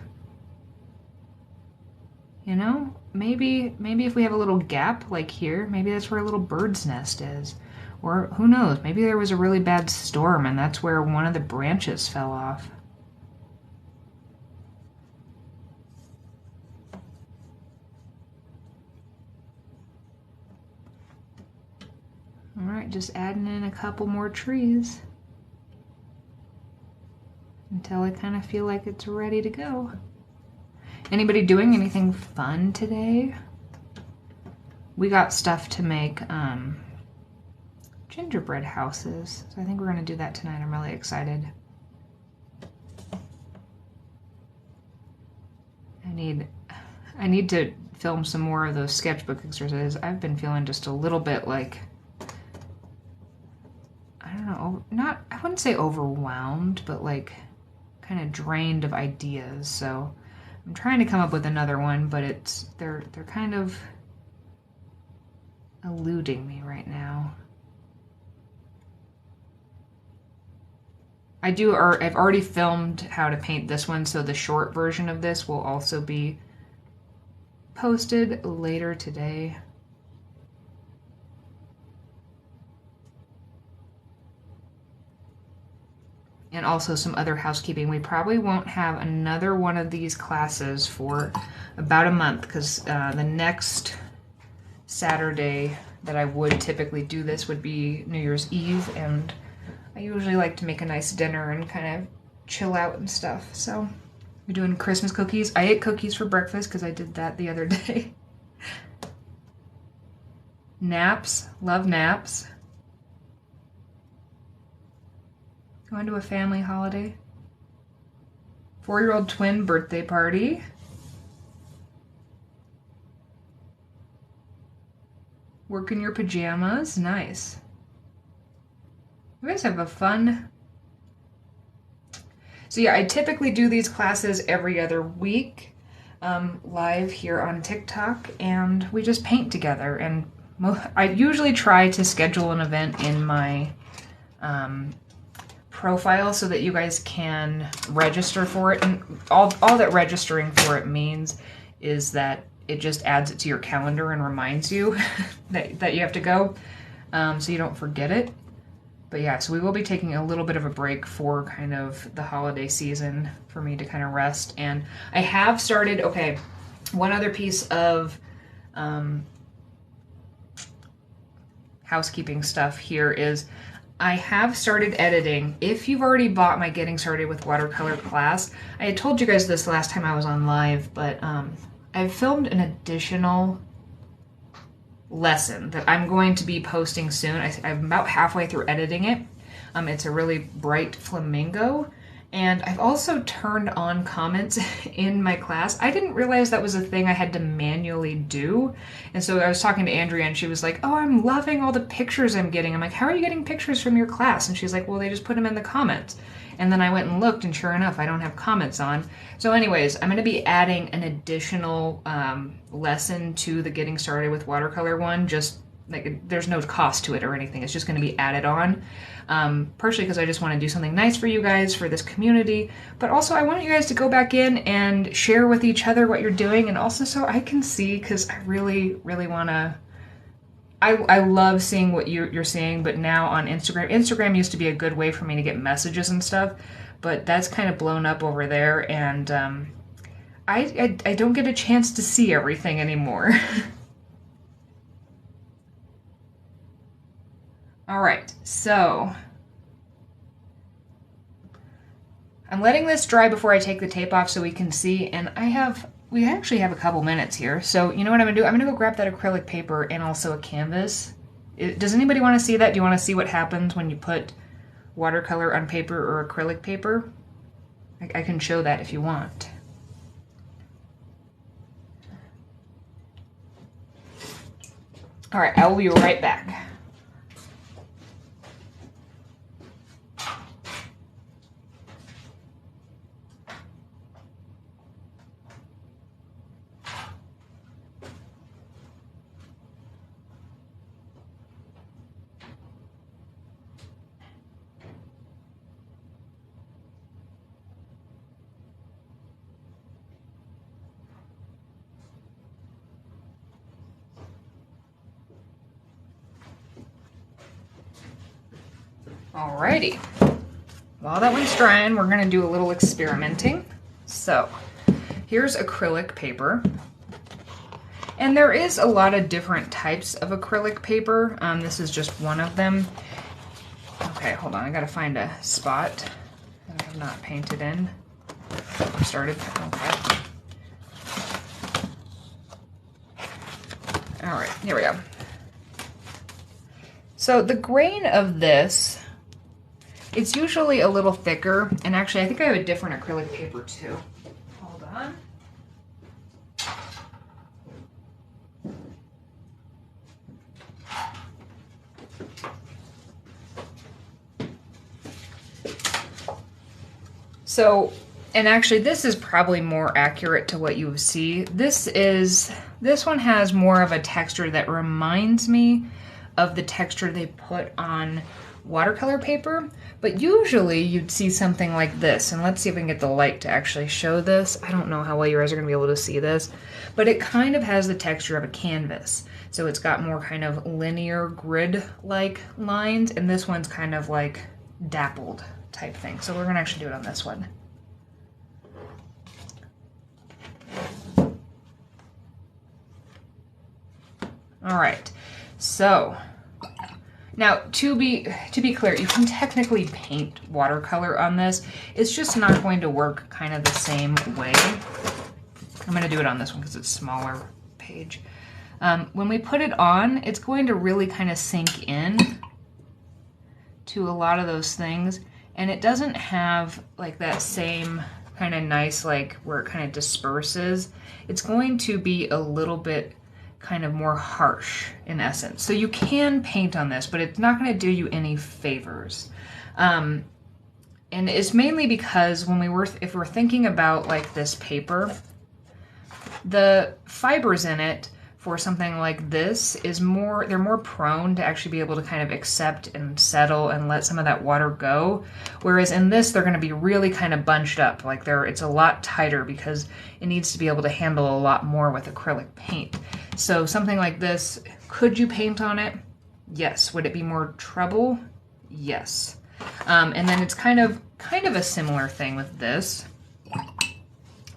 you know, maybe if we have a little gap like here, maybe that's where a little bird's nest is. Or who knows, maybe there was a really bad storm and that's where one of the branches fell off. All right, just adding in a couple more trees until I kind of feel like it's ready to go. Anybody doing anything fun today? We got stuff to make gingerbread houses, so I think we're going to do that tonight. I'm really excited. I need to film some more of those sketchbook exercises. I've been feeling just a little bit like, I don't know, I wouldn't say overwhelmed, but like kind of drained of ideas. So I'm trying to come up with another one, but they're kind of eluding me right now. I've already filmed how to paint this one, so the short version of this will also be posted later today. and also some other housekeeping. We probably won't have another one of these classes for about a month because the next Saturday that I would typically do this would be New Year's Eve, and I usually like to make a nice dinner and kind of chill out and stuff. So we're doing Christmas cookies. I ate cookies for breakfast because I did that the other day. Naps, love naps. Going to a family holiday. 4-year-old twin birthday party. Work in your pajamas, nice. You guys have a fun. So yeah, I typically do these classes every other week, live here on TikTok, and we just paint together. And I usually try to schedule an event in my profile so that you guys can register for it. And all that registering for it means is that it just adds it to your calendar and reminds you that you have to go, so you don't forget it. But yeah, so we will be taking a little bit of a break for kind of the holiday season for me to kind of rest. And I have started, okay, one other piece of housekeeping stuff here is I have started editing. If you've already bought my Getting Started with Watercolor class, I had told you guys this last time I was on live, but I've filmed an additional lesson that I'm going to be posting soon. I'm about halfway through editing it. It's a really bright flamingo. And I've also turned on comments in my class. I didn't realize that was a thing I had to manually do. And so I was talking to Andrea and she was like, oh, I'm loving all the pictures I'm getting. I'm like, how are you getting pictures from your class? And she's like, well, they just put them in the comments. And then I went and looked, and sure enough, I don't have comments on. So anyways, I'm going to be adding an additional lesson to the Getting Started with Watercolor one. Just like, there's no cost to it or anything. It's just going to be added on. Partially because I just want to do something nice for you guys, for this community. But also I want you guys to go back in and share with each other what you're doing. And also so I can see, because I really, really want to... I love seeing what you're seeing, but now on Instagram used to be a good way for me to get messages and stuff, but that's kind of blown up over there, and I don't get a chance to see everything anymore. All right, so I'm letting this dry before I take the tape off so we can see, and we actually have a couple minutes here. So you know what I'm gonna do? I'm gonna go grab that acrylic paper and also a canvas. Does anybody want to see that? Do you want to see what happens when you put watercolor on paper or acrylic paper? I can show that if you want. All right, I will be right back. Alrighty, while that one's drying, we're gonna do a little experimenting. So here's acrylic paper. And there is a lot of different types of acrylic paper. This is just one of them. Okay, hold on, I gotta find a spot that I have not painted in. Started, okay. All right, here we go. So the grain of this, it's usually a little thicker, and actually I think I have a different acrylic paper too. Hold on. So, and actually this is probably more accurate to what you see. This one has more of a texture that reminds me of the texture they put on watercolor paper, but usually you'd see something like this. And let's see if we can get the light to actually show this. I don't know how well you guys are gonna be able to see this, but it kind of has the texture of a canvas. So it's got more kind of linear grid-like lines, and this one's kind of like dappled, type thing. So we're gonna actually do it on this one. All right, so now to be clear, you can technically paint watercolor on this. It's just not going to work kind of the same way. I'm gonna do it on this one because it's a smaller page. When we put it on, it's going to really kind of sink in to a lot of those things, and it doesn't have like that same kind of nice, like where it kind of disperses. It's going to be a little bit kind of more harsh in essence. So you can paint on this, but it's not going to do you any favors. And it's mainly because when if we're thinking about like this paper, the fibers in it for something like this is they're more prone to actually be able to kind of accept and settle and let some of that water go. Whereas in this, they're going to be really kind of bunched up. Like it's a lot tighter because it needs to be able to handle a lot more with acrylic paint. So something like this, could you paint on it? Yes. Would it be more trouble? Yes. And then it's kind of a similar thing with this,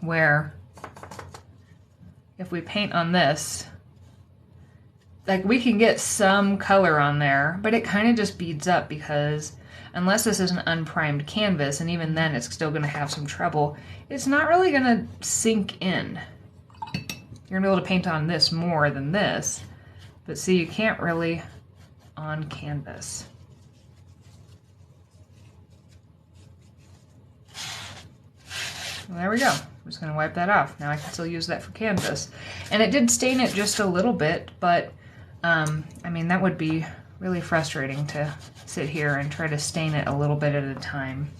where if we paint on this, like we can get some color on there, but it kind of just beads up because unless this is an unprimed canvas, and even then it's still going to have some trouble, it's not really going to sink in. You're going to be able to paint on this more than this, but see, you can't really on canvas. Well, there we go. I'm just going to wipe that off. Now I can still use that for canvas. And it did stain it just a little bit, but I mean, that would be really frustrating to sit here and try to stain it a little bit at a time.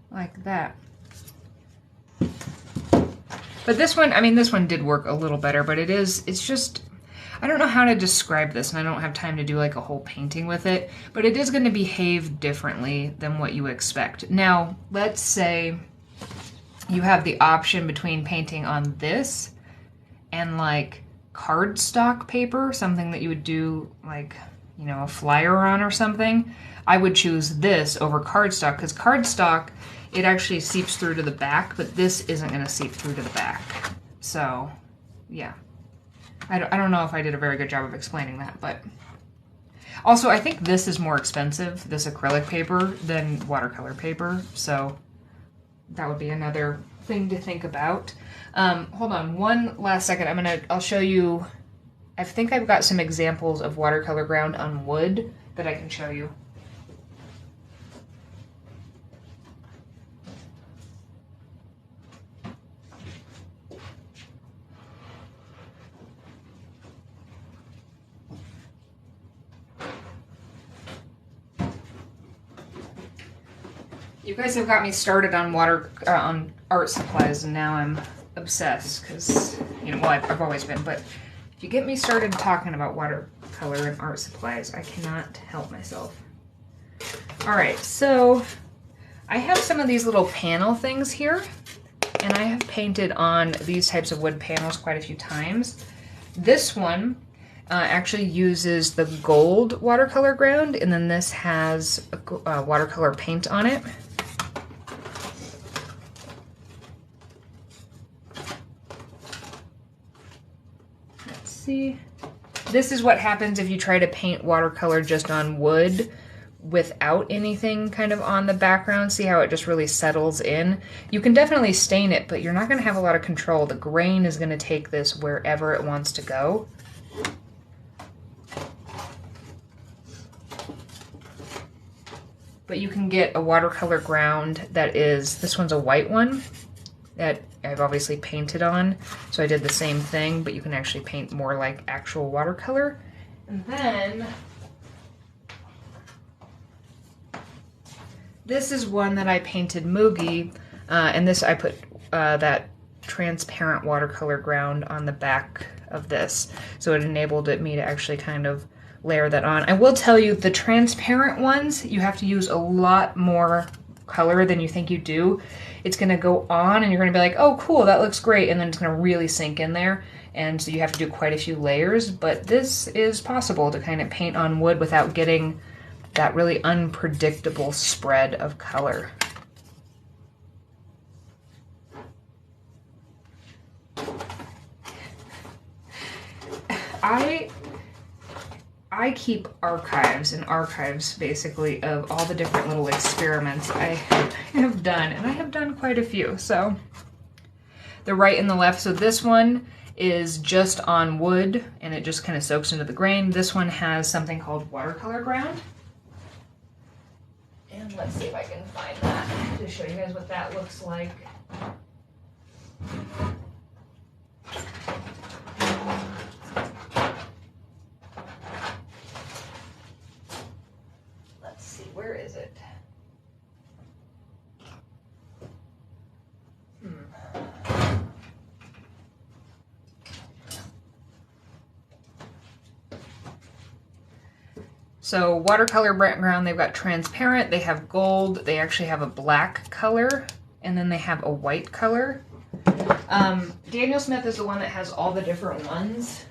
Like that. But this one, I mean, this one did work a little better, but it's just, I don't know how to describe this, and I don't have time to do like a whole painting with it, but it is going to behave differently than what you expect. Now, let's say you have the option between painting on this and like cardstock paper, something that you would do like, you know, a flyer on or something. I would choose this over cardstock because cardstock, it actually seeps through to the back, but this isn't going to seep through to the back. So, yeah. I don't know if I did a very good job of explaining that, but also I think this is more expensive, this acrylic paper, than watercolor paper, so that would be another thing to think about. Hold on one last second. I'll show you, I think I've got some examples of watercolor ground on wood that I can show you. You guys have got me started on on art supplies, and now I'm obsessed because, you know, well, I've always been, but if you get me started talking about watercolor and art supplies, I cannot help myself. All right, so I have some of these little panel things here, and I have painted on these types of wood panels quite a few times. This one actually uses the gold watercolor ground, and then this has a watercolor paint on it. Let's see. This is what happens if you try to paint watercolor just on wood without anything kind of on the background. See how it just really settles in? You can definitely stain it, but you're not going to have a lot of control. The grain is going to take this wherever it wants to go. But you can get a watercolor ground that is, this one's a white one that I've obviously painted on. So I did the same thing, but you can actually paint more like actual watercolor. And then this is one that I painted Moogie, and this I put that transparent watercolor ground on the back of this. So it enabled me to actually kind of layer that on. I will tell you, the transparent ones, you have to use a lot more color than you think you do. It's going to go on and you're going to be like, oh cool, that looks great, and then it's going to really sink in there. and so you have to do quite a few layers, but this is possible to kind of paint on wood without getting that really unpredictable spread of color. I keep archives and archives basically of all the different little experiments I have done, and I have done quite a few. So the right and the left, so this one is just on wood and it just kind of soaks into the grain. This one has something called watercolor ground. And let's see if I can find that to show you guys what that looks like. Let's see, where is it? So watercolor background, they've got transparent, they have gold, they actually have a black color, and then they have a white color. Daniel Smith is the one that has all the different ones.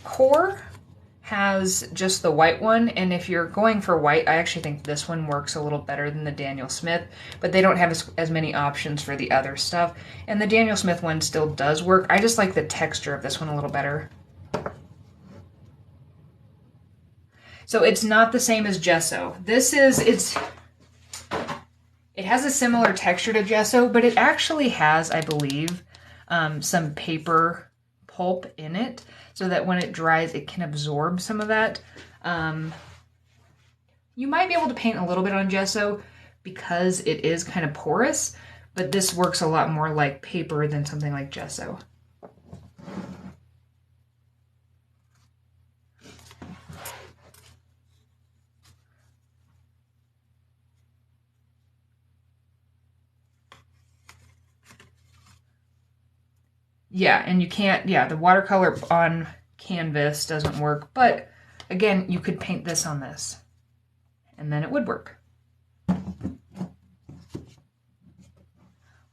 Core has just the white one, and if you're going for white, I actually think this one works a little better than the Daniel Smith, but they don't have as many options for the other stuff. And the Daniel Smith one still does work. I just like the texture of this one a little better. So it's not the same as gesso. It has a similar texture to gesso, but it actually has, I believe, some paper pulp in it so that when it dries, it can absorb some of that. You might be able to paint a little bit on gesso because it is kind of porous, but this works a lot more like paper than something like gesso. Yeah, and you can't, the watercolor on canvas doesn't work, but again, you could paint this on this, and then it would work.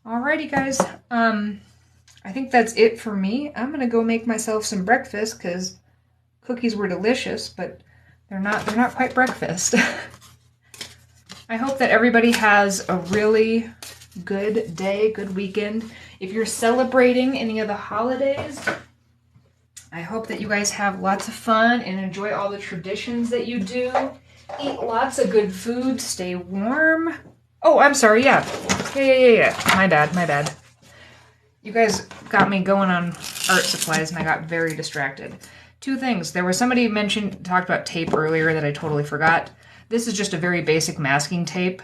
Alrighty, guys, I think that's it for me. I'm gonna go make myself some breakfast, because cookies were delicious, but they're not quite breakfast. I hope that everybody has a really good day, good weekend. If you're celebrating any of the holidays, I hope that you guys have lots of fun and enjoy all the traditions that you do. Eat lots of good food, stay warm. Oh, I'm sorry, yeah. My bad. You guys got me going on art supplies and I got very distracted. Two things. There was somebody talked about tape earlier that I totally forgot. This is just a very basic masking tape.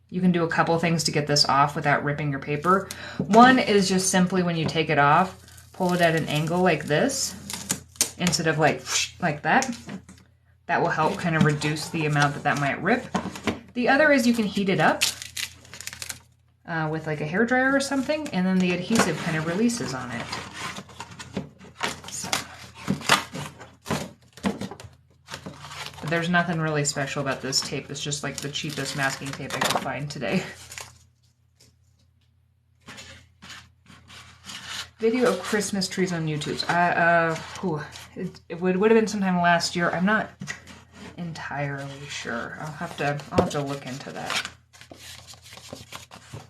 You can do a couple things to get this off without ripping your paper. One is just simply when you take it off, pull it at an angle like this, instead of like that. That will help kind of reduce the amount that might rip. The other is you can heat it up with like a hairdryer or something, and then the adhesive kind of releases on it. But there's nothing really special about this tape. It's just like the cheapest masking tape I could find today. Video of Christmas trees on YouTube. It would have been sometime last year. I'm not entirely sure. I'll have to look into that.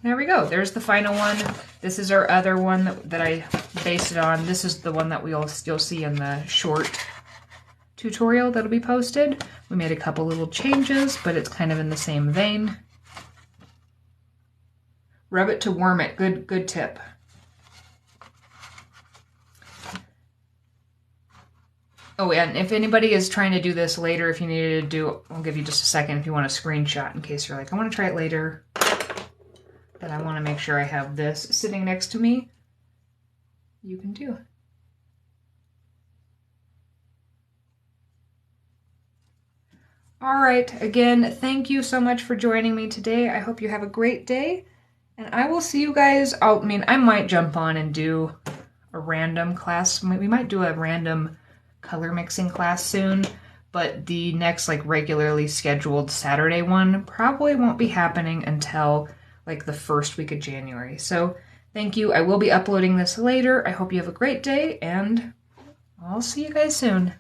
There we go. There's the final one. This is our other one that I based it on. This is the one that you'll see in the short tutorial that'll be posted. We made a couple little changes, but it's kind of in the same vein. Rub it to worm it. Good tip. Oh, and if anybody is trying to do this later, if you needed to do, I'll give you just a second if you want a screenshot in case you're like, I want to try it later, but I want to make sure I have this sitting next to me. You can do. All right, again, thank you so much for joining me today. I hope you have a great day, and I will see you guys. I might jump on and do a random class. We might do a random color mixing class soon, but the next regularly scheduled Saturday one probably won't be happening until the first week of January. So Thank you. I will be uploading this later. I hope you have a great day, and I'll see you guys soon.